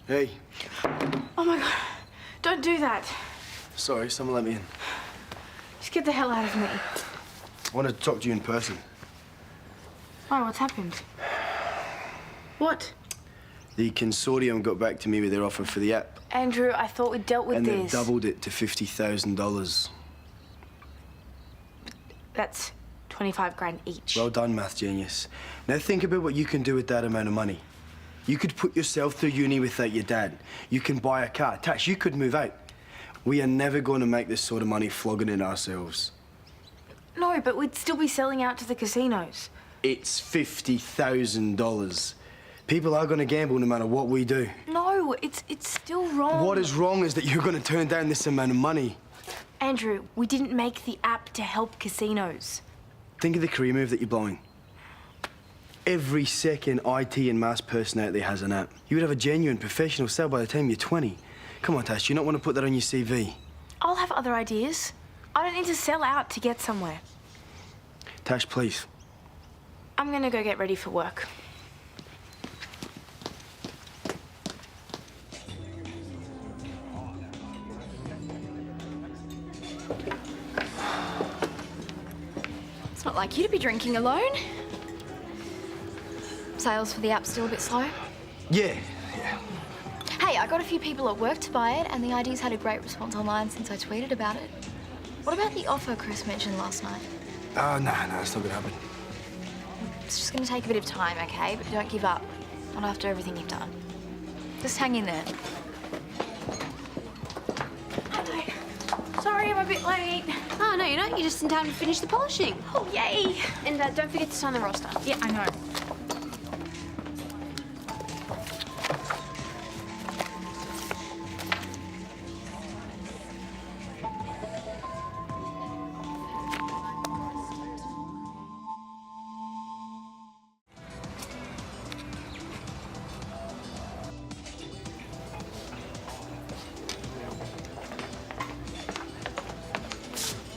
Hey. Oh my God, don't do that. Sorry, someone let me in. Just get the hell out of me. I wanted to talk to you in person. Why, what's happened? What? The consortium got back to me with their offer for the app. Andrew, I thought we dealt with and this. they've doubled it to $50,000. That's 25 grand each. Well done, math genius. Now think about what you can do with that amount of money. You could put yourself through uni without your dad. You can buy a car. Tash, you could move out. We are never going to make this sort of money flogging it ourselves. No, but we'd still be selling out to the casinos. It's $50,000. People are going to gamble no matter what we do. No, it's still wrong. What is wrong is that you're going to turn down this amount of money. Andrew, we didn't make the app to help casinos. Think of the career move that you're blowing. Every second IT and maths person out there has an app. You would have a genuine professional sale by the time you're 20. Come on, Tash, do you not want to put that on your CV? I'll have other ideas. I don't need to sell out to get somewhere. Tash, please. I'm gonna go get ready for work. It's not like you to be drinking alone. Sales for the app's still a bit slow. Yeah. Hey, I got a few people at work to buy it, and the ID's had a great response online since I tweeted about it. What about the offer Chris mentioned last night? Oh, no, it's not gonna happen. It's just gonna take a bit of time, okay? But don't give up. Not after everything you've done. Just hang in there. Sorry, I'm a bit late. Oh, no, you're not. You're just in time to finish the polishing. Oh, yay. And don't forget to sign the roster. Yeah, I know.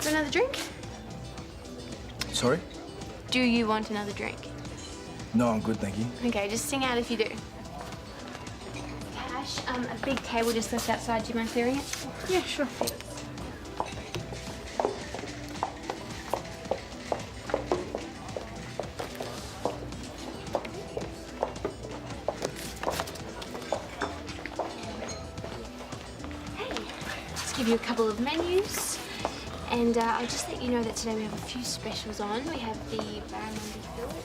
Another drink? Sorry? Do you want another drink? No, I'm good, thank you. Okay, just sing out if you do. Cash, a big table just left outside. Do you mind clearing it? Yeah, sure. Let's give you a couple of menus. And I'll just let you know that today we have a few specials on. We have the barramundi fillet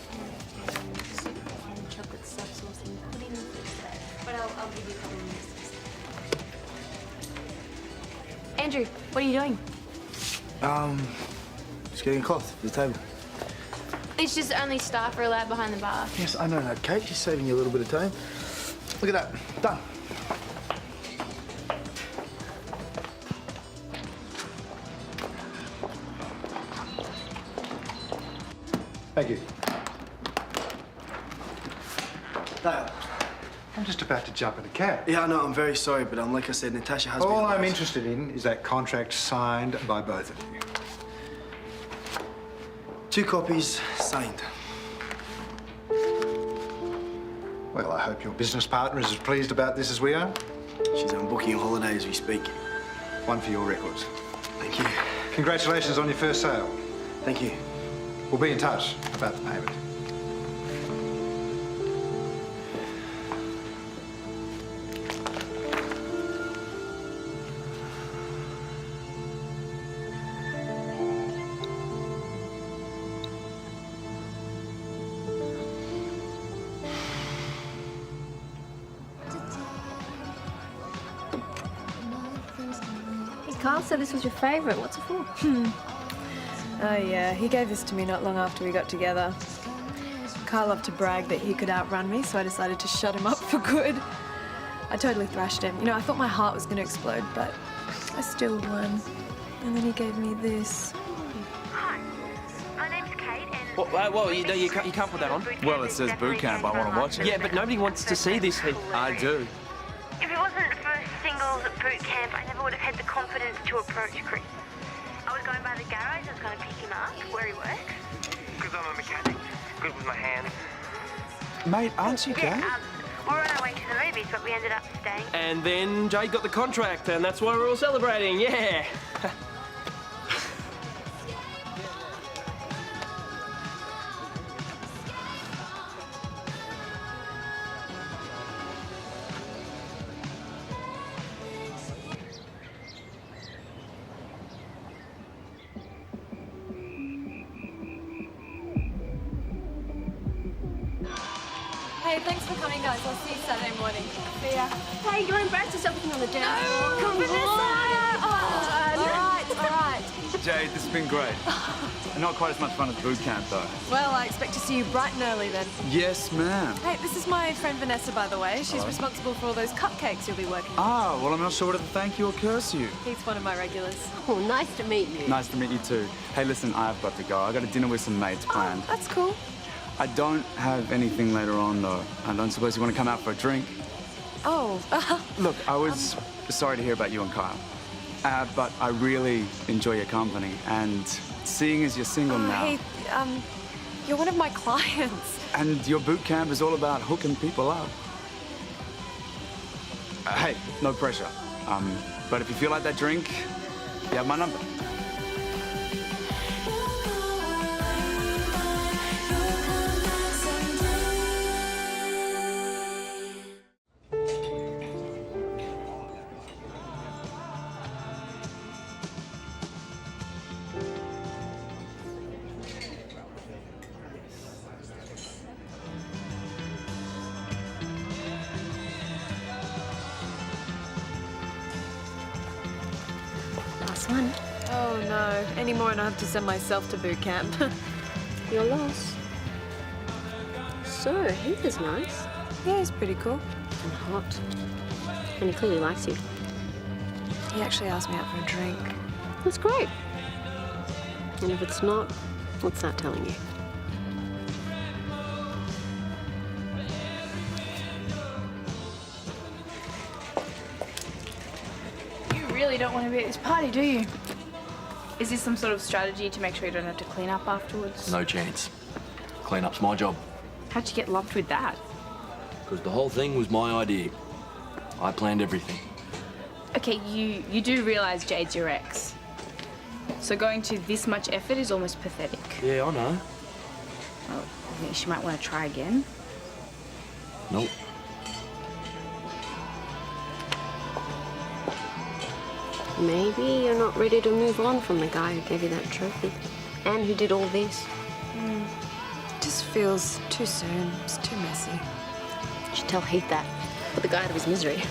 and soup and chocolate stuff sauce and pudding. But I'll give you a couple of minutes. Andrew, what are you doing? Just getting a cloth for the table. It's just only staff are allowed behind the bar. Yes, I know that, Kate. She's saving you a little bit of time. Look at that. Done. Thank you. Dale, I'm just about to jump in a cab. Yeah, I know. I'm very sorry, but like I said, Natasha has been... All I'm interested in is that contract signed by both of you. 2 copies, signed. Well, I hope your business partner is as pleased about this as we are. She's booking a holiday as we speak. One for your records. Thank you. Congratulations on your first sale. Thank you. We'll be in touch about the payment. Karl said this was your favourite. What's it for? Oh, yeah. He gave this to me not long after we got together. Karl loved to brag that he could outrun me, so I decided to shut him up for good. I totally thrashed him. You know, I thought my heart was going to explode, but I still won. And then he gave me this. Hi, my name's Kate and... Well, you can't put that on. Well, it says boot camp. I want to watch it. Yeah, but nobody wants to see this. I do. If it wasn't for singles at boot camp, I never would have had the confidence to approach Chris. I was going by the garage, I was going to pick him up where he works. Because I'm a mechanic, good with my hands. Mate, aren't you gay? Yeah, we were on our way to the movies, but we ended up staying. And then Jade got the contract, and that's why we're all celebrating, yeah. Hey, thanks for coming, guys. I'll see you Saturday morning. See ya. Hey, you're embarrassed yourself looking on the dance floor. No, Come Vanessa! on. All right. Jade, this has been great. Not quite as much fun as boot camp, though. Well, I expect to see you bright and early then. Yes, ma'am. Hey, this is my friend Vanessa, by the way. She's responsible for all those cupcakes you'll be working on. Ah, well, I'm not sure whether to thank you or curse you. He's one of my regulars. Oh, nice to meet you. Nice to meet you, too. Hey, listen, I've got to go. I got a dinner with some mates planned. That's cool. I don't have anything later on, though. I don't suppose you want to come out for a drink? Oh. Look, I was sorry to hear about you and Kyle. But I really enjoy your company, and seeing as you're single now... Hey, you're one of my clients. And your boot camp is all about hooking people up. Hey, no pressure. But if you feel like that drink, you have my number. Last one. Oh, no. Any more and I have to send myself to boot camp. Your loss. So, he is nice. Yeah, he's pretty cool. And hot. And he clearly likes you. He actually asked me out for a drink. That's great. And if it's not, what's that telling you? You really don't want to be at this party, do you? Is this some sort of strategy to make sure you don't have to clean up afterwards? No chance. Clean-up's my job. How'd you get lumped with that? Because the whole thing was my idea. I planned everything. Okay, you do realise Jade's your ex. So going to this much effort is almost pathetic. Yeah, I know. Well, I think she might want to try again. Nope. Maybe you're not ready to move on from the guy who gave you that trophy. And who did all this. It just feels too soon. It's too messy. You should tell Heath that. Put the guy out of his misery.